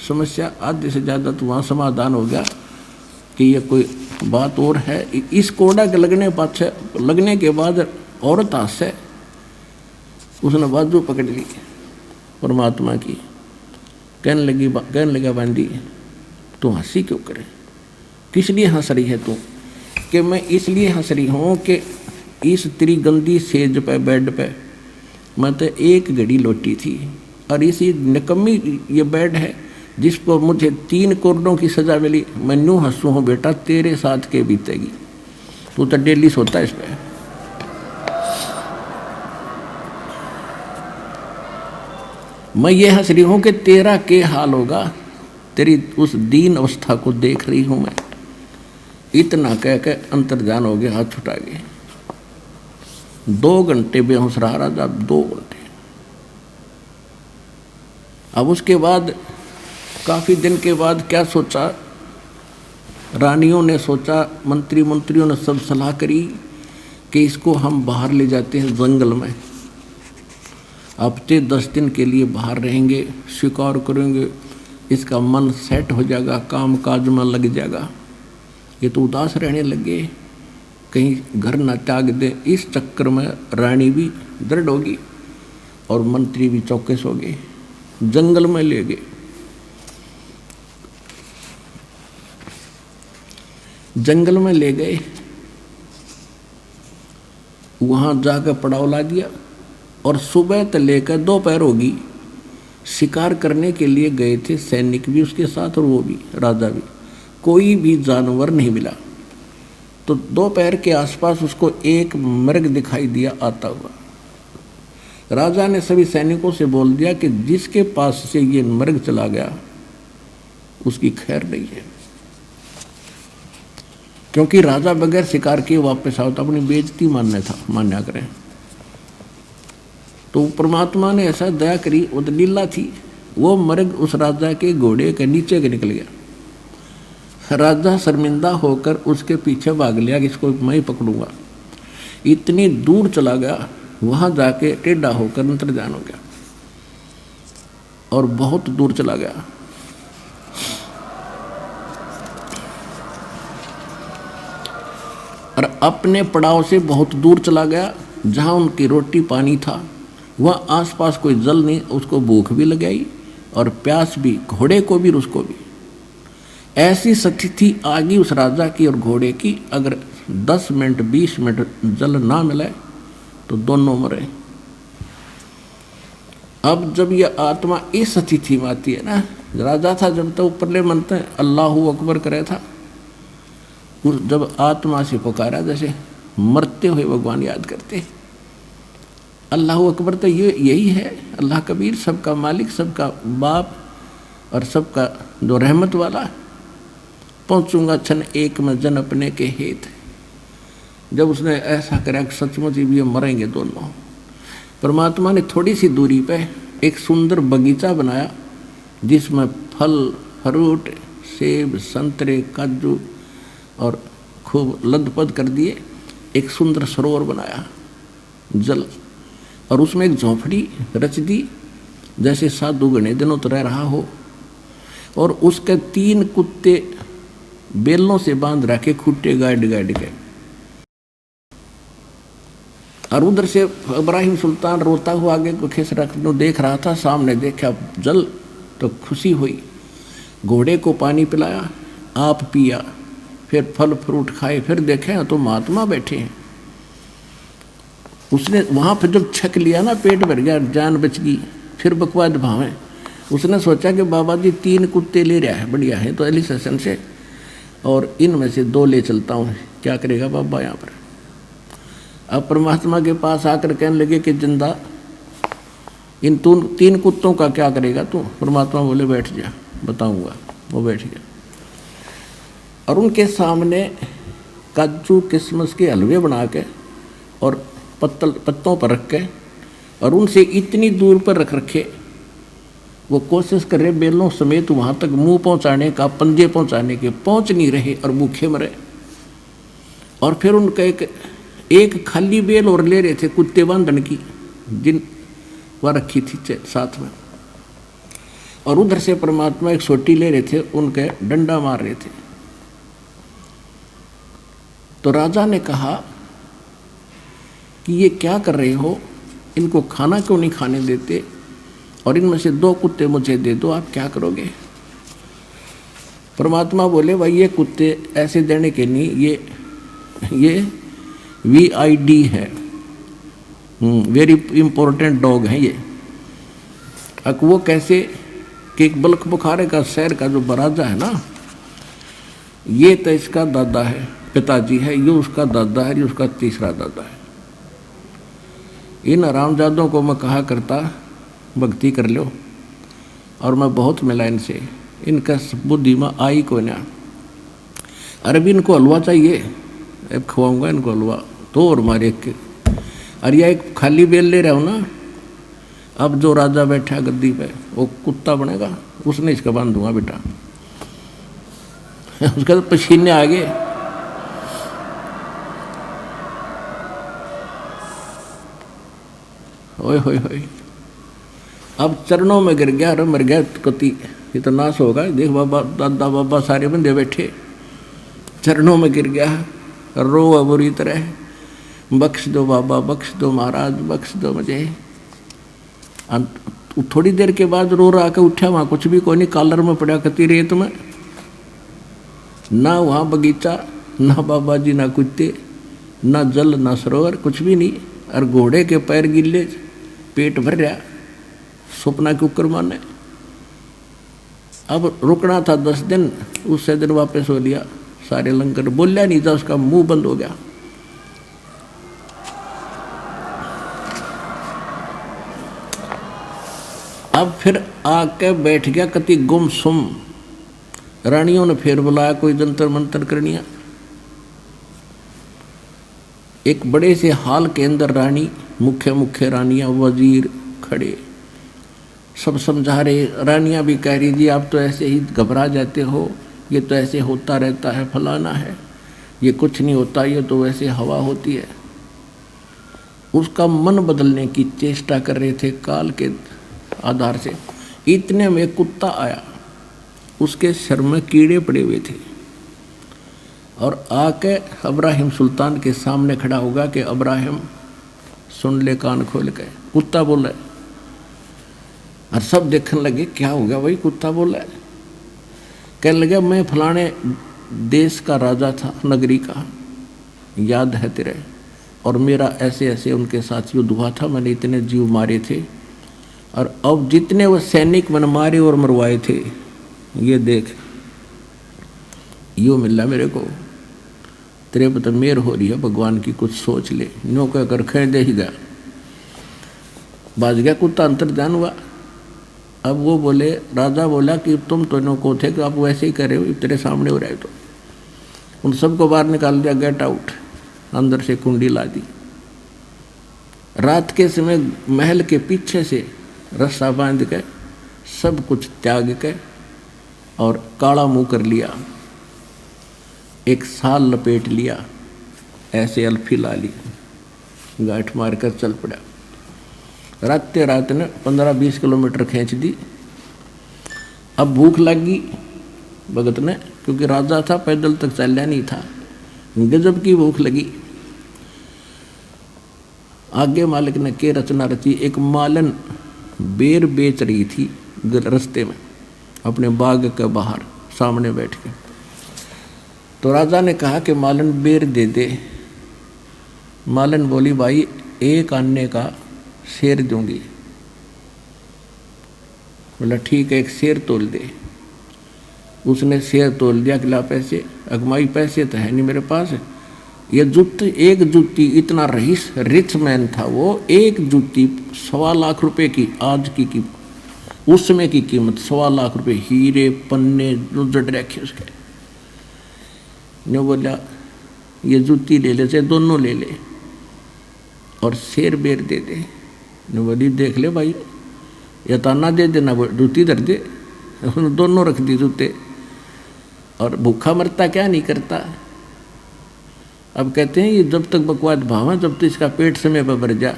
समस्या आधे से ज़्यादा तो वहाँ समाधान हो गया कि ये कोई बात और है। इस कोड़ा के लगने के बाद औरत हंसे, उसने बाजू पकड़ ली परमात्मा की, कहने लगा बांदी तू हंसी क्यों करे, किस लिए हंस रही है तू? कि मैं इसलिए हंस रही हूँ कि इस तेरी गंदी सेज पे, बेड पे मैं तो एक घड़ी लौटी थी, और इसी निकम्मी ये बेड है जिसको मुझे 3 करोड़ों की सजा मिली। मैं यूँ हंसू हूँ बेटा, तेरे साथ के बीतेगी, तू तो डेली सोता है इस पे। मैं ये हंस रही हूँ कि तेरा के हाल होगा, तेरी उस दीन अवस्था को देख रही हूँ मैं। इतना कह के अंतर्ध्यान हो गया, हाथ छुटा गए। 2 घंटे बेहोश रहा राजा, 2 घंटे। अब उसके बाद काफी दिन के बाद क्या सोचा, रानियों ने सोचा, मंत्रियों ने सब सलाह करी कि इसको हम बाहर ले जाते हैं जंगल में, हफ्ते 10 दिन के लिए बाहर रहेंगे, शिकार करेंगे, इसका मन सेट हो जाएगा, काम काज में लग जाएगा। ये तो उदास रहने लगे, कहीं घर ना त्याग दे। इस चक्कर में रानी भी दृढ़ होगी और मंत्री भी चौकस हो गए, जंगल में ले गए। जंगल में ले गए, वहाँ जाकर पड़ाव ला दिया, और सुबह से लेकर दोपहर होगी, शिकार करने के लिए गए थे सैनिक भी उसके साथ, और वो भी राजा भी, कोई भी जानवर नहीं मिला। तो दोपहर के आसपास उसको एक मृग दिखाई दिया आता हुआ। राजा ने सभी सैनिकों से बोल दिया कि जिसके पास से ये मृग चला गया उसकी खैर नहीं है, क्योंकि राजा बगैर शिकार किए वापस आओ तो अपनी बेइज्जती मान्या करें। तो परमात्मा ने ऐसा दया करी, वो तो लीला थी, वो मृग उस राजा के घोड़े के नीचे के निकल गया। राजा शर्मिंदा होकर उसके पीछे भाग लिया कि इसको मैं ही पकड़ूंगा। इतनी दूर चला गया, वहां जाके टेढ़ा होकर अंतर्ध्यान हो गया, और बहुत दूर चला गया। और अपने पड़ाव से बहुत दूर चला गया, जहां उनकी रोटी पानी था, वह आसपास कोई जल नहीं, उसको भूख भी लगाई और प्यास भी, घोड़े को भी उसको भी। ऐसी स्थिति आ गई उस राजा की और घोड़े की, अगर 10 मिनट 20 मिनट जल ना मिले तो दोनों मरे। अब जब यह आत्मा इस स्थिति में आती है ना, राजा था जब तो ऊपरले मनते अल्लाहू अकबर करे था, जब आत्मा से पुकारा जैसे मरते हुए भगवान याद करते, अल्लाह अकबर तो यही है, अल्लाह कबीर, सबका मालिक, सबका बाप और सबका जो रहमत वाला। पहुँचूंगा क्षण एक में जन अपने के हेत। जब उसने ऐसा करा सचमुच भी ये मरेंगे दोनों, परमात्मा ने थोड़ी सी दूरी पे एक सुंदर बगीचा बनाया जिसमें फल फ्रूट सेब संतरे काजू और खूब लदपद कर दिए। एक सुंदर सरोवर बनाया जल, और उसमें एक झोंपड़ी रच दी जैसे साधु घने दिनों तो रह रहा हो, और उसके 3 कुत्ते बेलों से बांध रखे खूटे गाड़ गाड़ के। और उधर से इब्राहिम सुल्तान रोता हुआ आगे को खिस रखने देख रहा था। सामने देखा जल तो खुशी हुई, घोड़े को पानी पिलाया, आप पिया, फिर फल फ्रूट खाए, फिर देखे तो महात्मा बैठे हैं। उसने वहाँ पर जब छक लिया ना, पेट भर गया, जान बच गई, फिर बकवाद भावे। उसने सोचा कि बाबा जी 3 कुत्ते ले रहा है, बढ़िया है, तो अली सेशन से, और इनमें से 2 ले चलता हूँ। क्या करेगा बाबा यहाँ पर? अब परमात्मा के पास आकर कहने लगे कि जिंदा इन 3 कुत्तों का क्या करेगा तू? परमात्मा बोले बैठ जा, बताऊंगा। वो बैठ गया और उनके सामने काजू किशमिश के हलवे बना के और पत्तों पर रख के, और उनसे इतनी दूर पर रख रखे, वो कोशिश कर रहे बेलों समेत वहाँ तक मुंह पहुँचाने का, पंजे पहुँचाने के, पहुँच नहीं रहे और भूखे मरे। और फिर उनका एक खाली बेल और ले रहे थे कुत्ते बांधन की, जिन वह रखी थी साथ में, और उधर से परमात्मा एक सोटी ले रहे थे, उनके डंडा मार रहे थे। तो राजा ने कहा कि ये क्या कर रहे हो, इनको खाना क्यों नहीं खाने देते, और इनमें से 2 कुत्ते मुझे दे दो, आप क्या करोगे? परमात्मा बोले भाई ये कुत्ते ऐसे देने के नहीं, ये VID है, वेरी इंपॉर्टेंट डॉग है ये। अब वो कैसे कि एक बल्क बुखारे का शहर का जो बराजा है ना, ये तो इसका दादा है, पिताजी है, ये उसका दादा है, ये उसका तीसरा दादा है। इन हरामजादों को मैं कहा करता भक्ति कर लो, और मैं बहुत मिला इनसे, इनका बुद्धि में आई को ना। अरे भी इनको हलवा चाहिए, अब खवाऊंगा इनको हलवा, तो और मारे के। अरे यह एक खाली बेल ले रहा हूँ ना, अब जो राजा बैठा गद्दी पे वो कुत्ता बनेगा, उसने इसका बांध दूंगा बेटा। उसका तो पसीने आ गए। ओए होए होए, अब चरणों में गिर गया, अरे मर गया कति, ये तो नाश होगा। देख बाबा दादा बाबा सारे बंदे बैठे, चरणों में गिर गया, रो बुरी तरह, बख्श दो बाबा, बख्श दो महाराज, बख्श दो मुझे। थोड़ी देर के बाद रो रहा के उठा, वहाँ कुछ भी कोई नहीं, कॉलर में पड़ा कती रेत में, ना वहाँ बगीचा, ना बाबा जी, ना कुत्ते, ना जल, ना सरोवर, कुछ भी नहीं। और घोड़े के पैर गिले, पेट भर रहा, सपना के ऊपर माने। अब रुकना था 10 दिन, उससे दिन वापस हो लिया। सारे लंगर बोलिया नहीं था, उसका मुंह बंद हो गया। अब फिर आके बैठ गया कति गुमसुम। रानियों ने फिर बुलाया, कोई जंतर मंतर करनिया। एक बड़े से हाल के अंदर रानी, मुख्य रानियां, वजीर खड़े, सब समझा रहे। रानियां भी कह रही जी आप तो ऐसे ही घबरा जाते हो, ये तो ऐसे होता रहता है, फलाना है, ये कुछ नहीं होता, ये तो वैसे हवा होती है। उसका मन बदलने की चेष्टा कर रहे थे काल के आधार से। इतने में कुत्ता आया, उसके सिर में कीड़े पड़े हुए थे, और आके इब्राहिम सुल्तान के सामने खड़ा होगा कि इब्राहिम सुन ले कान खोल के। कुत्ता बोला, और सब देखने लगे क्या हो गया भाई, कुत्ता बोला। कहने लगे मैं फलाने देश का राजा था, नगरी का, याद है तेरे, और मेरा ऐसे ऐसे उनके साथ युद्ध हुआ था, मैंने इतने जीव मारे थे, और अब जितने वो सैनिक मैंने मारे और मरवाए थे, ये देख यो मिला मेरे को, तेरे पर तो मेहर हो रही है भगवान की, कुछ सोच ले। नो कहकर खैर दे ही गया, बाज गया कुत्ता, अंतर ध्यान हुआ। अब वो बोले, राजा बोला कि तुम तो नो को थे कि आप वैसे ही कर रहे हो, तेरे सामने हो रहा है। तो उन सबको बाहर निकाल दिया, गेट आउट, अंदर से कुंडी ला दी। रात के समय महल के पीछे से रस्सा बांध के सब कुछ त्याग के और काला मुंह कर लिया, एक साल लपेट लिया, ऐसे अल्फी ला ली, गांठ मारकर चल पड़ा। रात ने 15-20 किलोमीटर खींच दी। अब भूख लगी भगत ने, क्योंकि राजा था, पैदल तक चलया नहीं था, गजब की भूख लगी। आगे मालिक ने के रचना रची, एक मालन बेर बेच रही थी रास्ते में अपने बाग के बाहर सामने बैठ के। तो राजा ने कहा कि मालन बेर दे दे। मालन बोली भाई एक आने का शेर दूंगी। बोला ठीक है, एक शेर तोल दे। उसने शेर तोल दिया, किला पैसे, अगमाई पैसे तो है नहीं मेरे पास। ये जूती, एक जूती, इतना रईस रिच मैन था वो, एक जूती 1.25 लाख रुपए की, आज की उस समय की कीमत 1.25 लाख रुपए, हीरे पन्ने जड़ रखे उसके। ने बोला ये जूती ले ले, चाहे दोनों ले ले, और शेर बेर दे दे। ने बोली देख ले भाई, या ताना दे देना, जूती धर दे। दोनों रख दी जूते, और भूखा मरता क्या नहीं करता। अब कहते हैं ये जब तक बकवाद भावा, जब तक इसका पेट समय पर भर जा।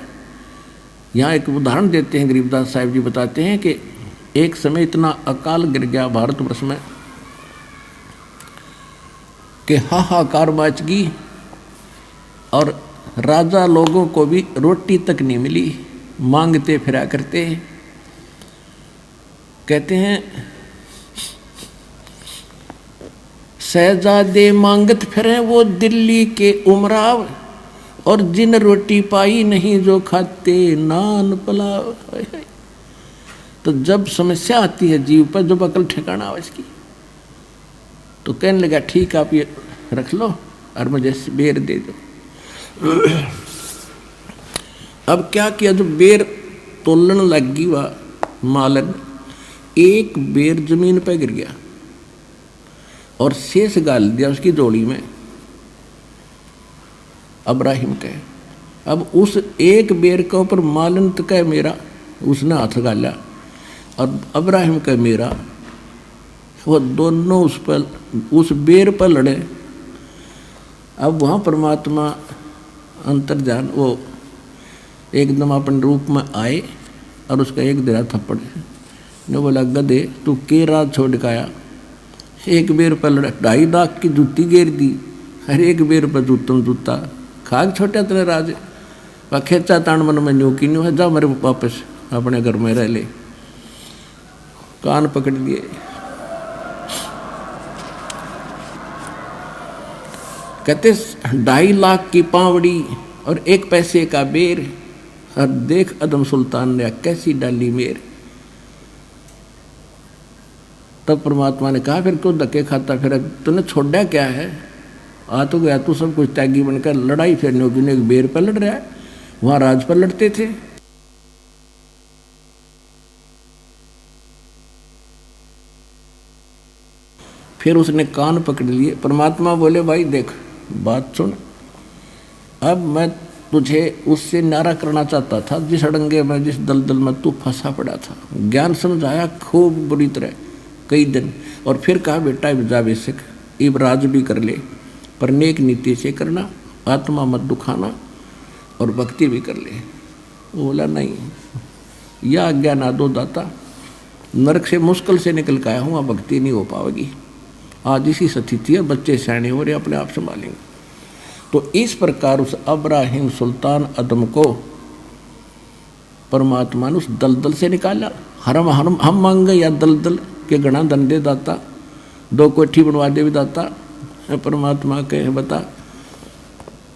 यहाँ एक उदाहरण देते हैं, गरीबदास साहिब जी बताते हैं कि एक समय इतना अकाल गिर गया भारतवर्ष में कि हाहाकार मच गई, और राजा लोगों को भी रोटी तक नहीं मिली, मांगते फिरा करते। कहते हैं शहजादे मांगत फिरे वो दिल्ली के उमराव, और जिन रोटी पाई नहीं जो खाते नान पुलाव। तो जब समस्या आती है जीव पर, जब अकल ठिकाना हो इसकी, तो कहने लगा ठीक आप ये रख लो और मुझे बेर दे दो। अब क्या किया, जो बेर तोलन लगी वह मालन, एक बेर जमीन पर गिर गया और शेष गाल दिया उसकी जोड़ी में अब्राहिम के। अब उस एक बेर के ऊपर मालन तक है मेरा, उसने हाथ गाला, और अब्राहिम का मेरा, वो दोनों उस बेर पर लड़े। अब वहाँ परमात्मा अंतर्जान वो एकदम अपने रूप में आए और उसका एक दिरा थप्पड़ ने बोला गधे तू के रात छोड़ के आया, एक बेर पर लड़ा, 2.5 लाख की जूती घेर दी, हर एक बेर पर जूतम जूता खाग छोटा तेरे राज। वह खेचा तान मन में न्यू की न्यू है, जा मेरे वापस अपने घर में रह ले। कान पकड़ लिए, कहते 2.5 लाख की पावड़ी और 1 पैसे का बेर, और देख अदम सुल्तान ने कैसी डाली मेर। तब परमात्मा ने कहा फिर क्यों धक्के खाता, फिर तूने छोड़ा क्या है, आ तो गया तू सब कुछ त्यागी बनकर, लड़ाई फिर ने एक बेर पर लड़ रहा है, वहां राज पर लड़ते थे। फिर उसने कान पकड़ लिए। परमात्मा बोले भाई देख बात सुन, अब मैं तुझे उससे न्यारा करना चाहता था जिस अड़ंगे में, जिस दलदल में तू फंसा पड़ा था। ज्ञान समझाया खूब बुरी तरह कई दिन, और फिर कहा बेटा जा बेसिक इब राज भी कर ले, पर नेक नीति से करना, आत्मा मत दुखाना, और भक्ति भी कर ले। वो बोला नहीं, यह आज्ञा ना दो दाता, नरक से मुश्किल से निकल के आया हूँ, भक्ति नहीं हो पाएगी। आज इसी स्थिति है, बच्चे सयाने हो रहे, अपने आप संभालेंगे। तो इस प्रकार उस अब्राहिम सुल्तान अदम को परमात्मा ने उस दलदल से निकाला। हम मांगे या दलदल के गणा दंडे दाता, 2 कोठी बनवा दे भी दाता। परमात्मा कहे बता,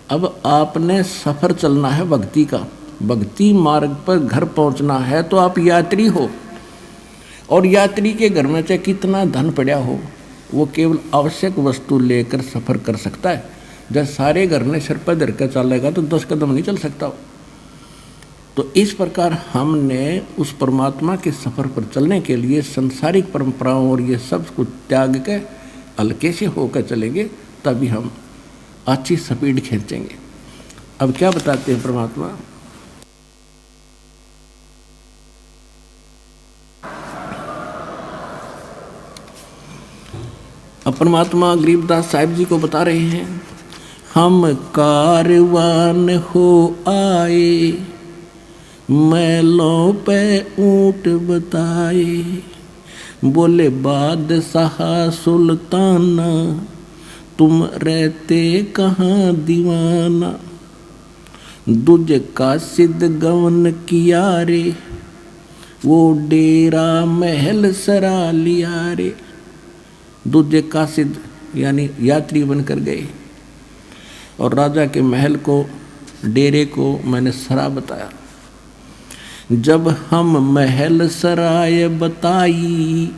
अब आपने सफर चलना है भक्ति का, भक्ति मार्ग पर घर पहुंचना है, तो आप यात्री हो, और यात्री के घर में चाहे कितना धन पड़ा हो, वो केवल आवश्यक वस्तु लेकर सफर कर सकता है। जब सारे घर ने सिर पर धर कर चलेगा तो 10 कदम नहीं चल सकता। तो इस प्रकार हमने उस परमात्मा के सफर पर चलने के लिए संसारिक परंपराओं और ये सब कुछ त्याग के हल्के से होकर चलेंगे, तभी हम अच्छी स्पीड खींचेंगे। अब क्या बताते हैं परमात्मा, अब परमात्मा गरीबदास साहिब जी को बता रहे हैं, हम कारवान हो आए, मैलों पे ऊंट बताए, बोले बादशाह सुल्ताना, तुम रहते कहाँ दीवाना, दूज का सिद्ध गवन किया रे, वो डेरा महल सरा लिया रे। दूजे का सिद्ध यानी यात्री बनकर गए और राजा के महल को, डेरे को मैंने सरा बताया। जब हम महल सराय बताई,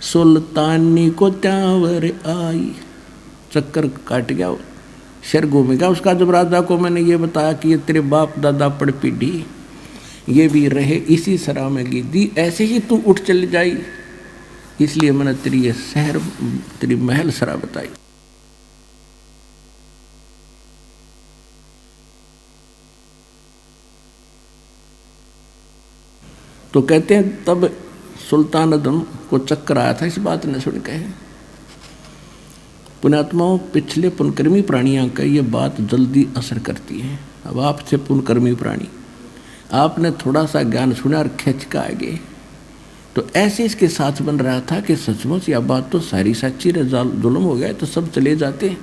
सुल्तानी को त्यावर आई। चक्कर काट गया, शर घूम गया उसका। जब राजा को मैंने ये बताया कि ये तेरे बाप दादा पड़ पीढ़ी ये भी रहे इसी सरा में गिद्दी, ऐसे ही तू उठ चली जाई, इसलिए मैंने तेरी ये शहर, तेरी महल सरा बताई। तो कहते हैं तब सुल्तान आदम को चक्कर आया था इस बात ने सुन के। पुण्यात्माओं, पिछले पुनकर्मी प्राणियों का ये बात जल्दी असर करती है। अब आप थे पुनकर्मी प्राणी, आपने थोड़ा सा ज्ञान सुना और खिंच का आगे, तो ऐसे इसके साथ बन रहा था कि सचमुच यह बात तो सारी सच्ची रे, जुल्म हो गया तो सब चले जाते।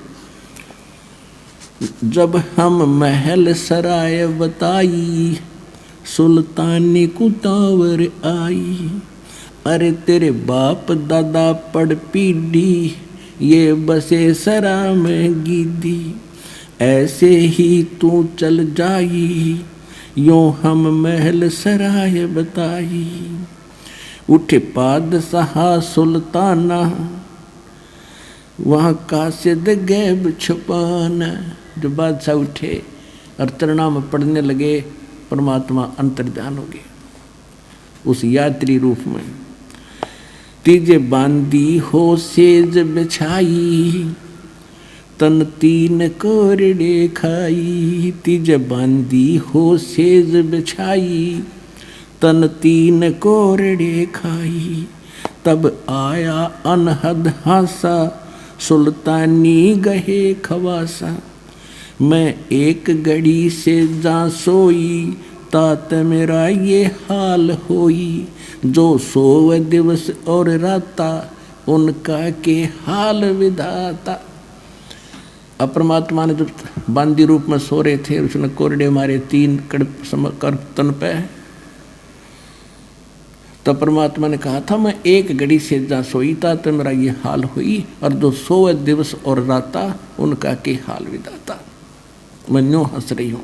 जब हम महल सराय बताई, सुल्तानी कुतावर आई, अरे तेरे बाप दादा पड़ पीढ़ी, ये बसे सरा में गिद्दी, ऐसे ही तू चल जाई, यूं हम महल सराय बताई। उठे बादशाह सुल्ताना, वहाँ कासिद गैब छुपाना। जो बादशाह उठे और तृणाम पढ़ने लगे, परमात्मा अंतर्ध्यान हो गए उस यात्री रूप में। तीजे बांदी हो सेज बिछाई, तन तीन कोरडे खाई। तीजे बांदी हो सेज बिछाई, तन तीन कोरडे खाई। तब आया अनहद हासा, सुल्तानी गहे खवासा। मैं एक घड़ी से जा सोई, तात मेरा ये हाल होई। जो सोव दिवस और राता, उनका के हाल विधाता। अब परमात्मा ने जब बांदी रूप में सो रहे थे, उसने कोरडे मारे तीन कर तन पे, तब परमात्मा ने कहा था मैं एक घड़ी से जा सोई था तो मेरा ये हाल हुई, और जो सोए दिवस और राता उनका के हाल विधाता। मैं न्यों हंस रही हूं।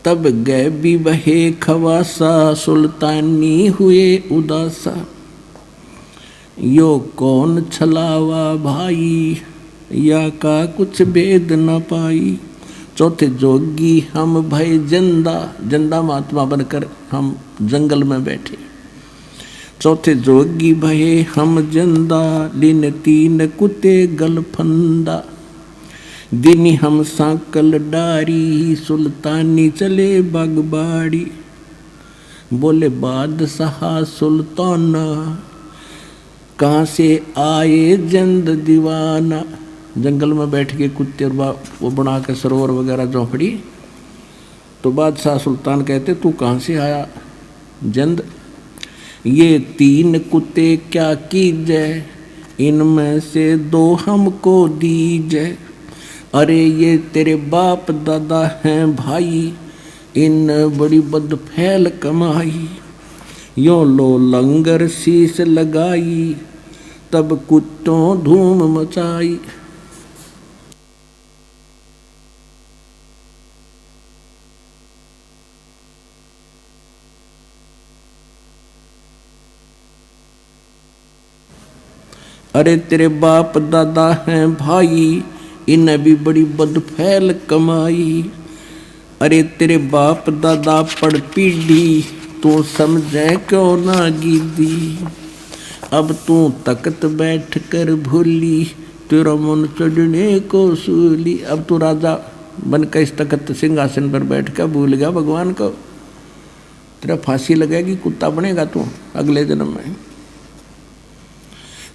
तब गए भी बहे खवासा, सुल्तानी हुए उदासा। यो कौन छलावा भाई, या का कुछ भेद न पाई। चौथे जोगी हम भय जिंदा, जिंदा महात्मा बनकर हम जंगल में बैठे। चौथे जोगी भये हम जिंदा, दिन तीन कुत्ते गलफंदा। दिन हम सांकल डारी, सुल्तानी चले बागबाड़ी। बोले बादशाह सुल्ताना, कहाँ से आए जिंद दीवाना। जंगल में बैठ के कुत्ते और वो बना के सरोवर वगैरह झोंपड़ी। तो बादशाह सुल्तान कहते तू कहाँ से आया जिंद। ये तीन कुत्ते क्या कीजे, इनमें से दो हमको दीजे। अरे ये तेरे बाप दादा हैं भाई, इन बड़ी बदफैल कमाई। यो लो लंगर शीश लगाई, तब कुत्तों धूम मचाई। अरे तेरे बाप दादा हैं भाई, इन्हें भी बड़ी बदफैल कमाई। अरे तेरे बाप दादा पड़ पीढ़ी, तू समझे क्यों ना गिद्दी। अब तू तख्त बैठ कर भूली, तेरा मन चढ़ने को सूली। अब तू राजा बनकर इस तख्त सिंहासन पर बैठ कर भूल गया भगवान को। तेरा फांसी लगेगी, कुत्ता बनेगा तू अगले जन्म में।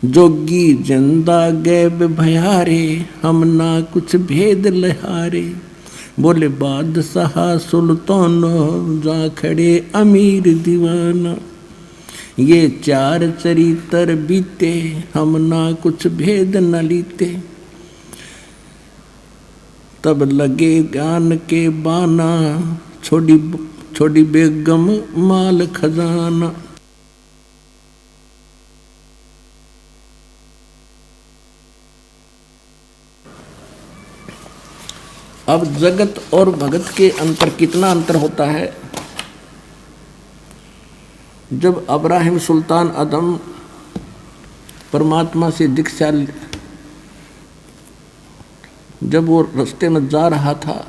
जोगी जिंदा गैब भयारे, हम ना कुछ भेद लहारे। बोले बादशाह सुल्तान, जा खड़े अमीर दीवाना। ये चार चरित्र बीते, हम ना कुछ भेद न लीते। तब लगे ज्ञान के बाना, छोड़ी बेगम माल खजाना। अब जगत और भगत के अंतर कितना अंतर होता है। जब अब्राहिम सुल्तान अदम परमात्मा से दीक्षा, जब वो रास्ते में जा रहा था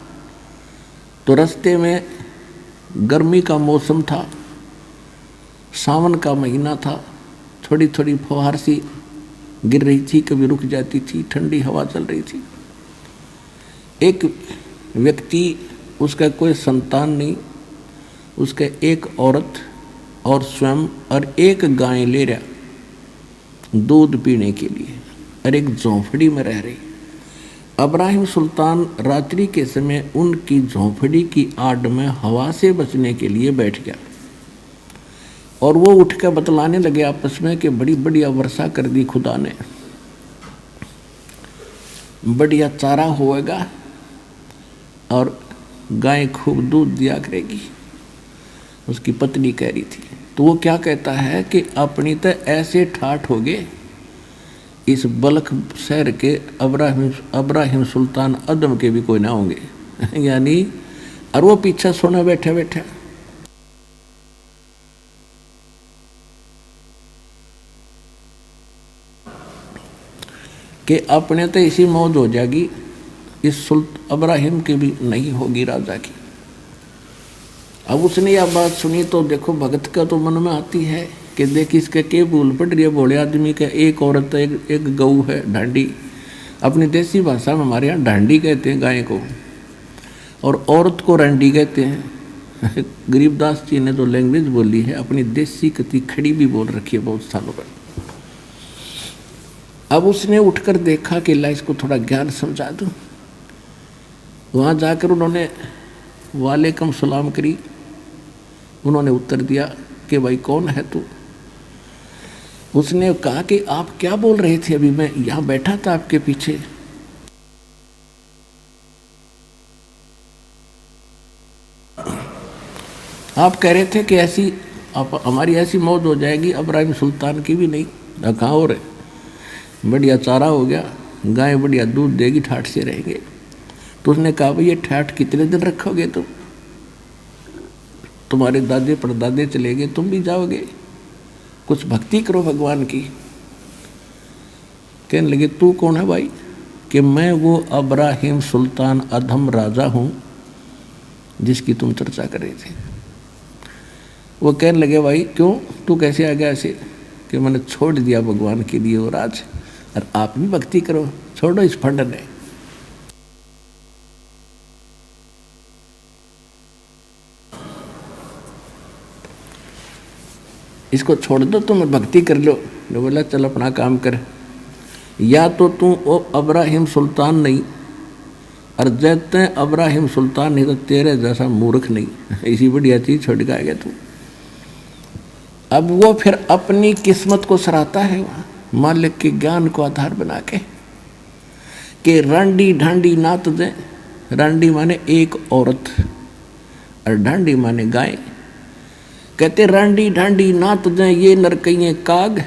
तो रास्ते में गर्मी का मौसम था, सावन का महीना था, थोड़ी थोड़ी फुहार सी गिर रही थी, कभी रुक जाती थी, ठंडी हवा चल रही थी। एक व्यक्ति, उसका कोई संतान नहीं, उसके एक औरत और स्वयं और एक गाय ले रहा दूध पीने के लिए, और एक झोंपड़ी में रह रही। अब्राहिम सुल्तान रात्रि के समय उनकी झोंपड़ी की आड़ में हवा से बचने के लिए बैठ गया, और वो उठ कर बतलाने लगे आपस में कि बड़ी बढ़िया वर्षा कर दी खुदा ने, बढ़िया चारा होएगा और गाय खूब दूध दिया करेगी। उसकी पत्नी कह रही थी। तो वो क्या कहता है कि अपनी तो ऐसे ठाठ हो गए, इस बल्ख शहर के अब्राहिम सुल्तान अदम के भी कोई ना होंगे। यानी और वो पीछे सोना बैठे बैठे। कि अपने तो इसी मौज हो जाएगी, इस अब्राहिम की भी नहीं होगी राजा की। अब उसने यह बात सुनी तो देखो भगत का तो मन में आती है कि देख इसके के भूल पड़ रही है भोले आदमी के। एक औरत है, एक गऊ है, ढांडी। अपनी देसी भाषा में हमारे यहाँ ढांडी कहते हैं गाय को, और औरत को रंडी कहते हैं। गरीबदास जी ने जो लैंग्वेज बोली है अपनी देसी कति खड़ी भी बोल रखी है बहुत सालों पर। अब उसने उठकर देखा कि ला इसको थोड़ा ज्ञान समझा दूं। वहाँ जाकर उन्होंने वालेकुम सलाम करी। उन्होंने उत्तर दिया कि भाई कौन है तू। उसने कहा कि आप क्या बोल रहे थे, अभी मैं यहाँ बैठा था आपके पीछे। आप कह रहे थे कि ऐसी हमारी ऐसी मौत हो जाएगी, अब्राहिम सुल्तान की भी नहीं। कहाँ हो रहे, बढ़िया चारा हो गया, गाय बढ़िया दूध देगी, ठाठ से रहेंगे। तो उसने कहा भाई ये ठाठ कितने दिन रखोगे तुम, तुम्हारे दादे परदादे चले गए, तुम भी जाओगे, कुछ भक्ति करो भगवान की। कहने लगे तू कौन है भाई? कि मैं वो अब्राहिम सुल्तान अदम राजा हूँ जिसकी तुम चर्चा कर रहे थे। वो कहने लगे भाई क्यों, तू कैसे आ गया ऐसे? कि मैंने छोड़ दिया भगवान के लिए वो राज, और आप भी भक्ति करो, छोड़ो इस फंड ने। इसको छोड़ दो, तुम भक्ति कर लो। जो बोला चल अपना काम कर। या तो तू वो अब्राहिम सुल्तान नहीं, और जैसे अब्राहिम सुल्तान नहीं तो तेरे जैसा मूर्ख नहीं, इसी बढ़िया चीज छोड़ के आ गया तू। अब वो फिर अपनी किस्मत को सराहता है मालिक के ज्ञान को आधार बना के कि रांडी ढांडी नात दे। रांडी माने एक औरत और ढांडी माने गाय। कहते रांडी ढांडी नात दे ये नरकइये काग,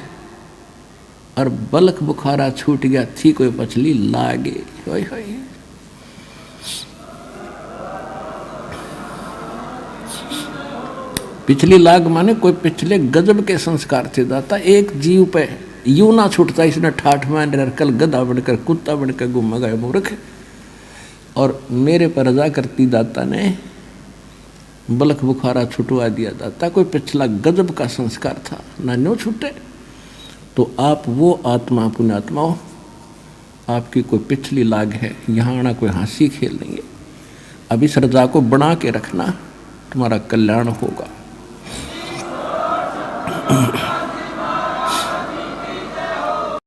और बलख बुखारा छूट गया थी कोई पछली लागे। होय होय। पिछली लाग माने कोई पिछले गजब के संस्कार थे दाता। एक जीव पे यूं ना छूटता, इसने ठाठ मान रहा, कल गधा बनकर कुत्ता बनकर घूम गए मूर्ख। और मेरे पर रजा करती दाता ने बलख बुखारा छुटवा दिया दाता। कोई पिछला गजब का संस्कार था ना, न्यों छूटे। तो आप वो आत्मा पुण्यात्मा हो, आपकी कोई पिछली लाग है, यहाँ आना कोई हंसी खेल नहीं है। अब इस रजा को बना के रखना, तुम्हारा कल्याण होगा। है।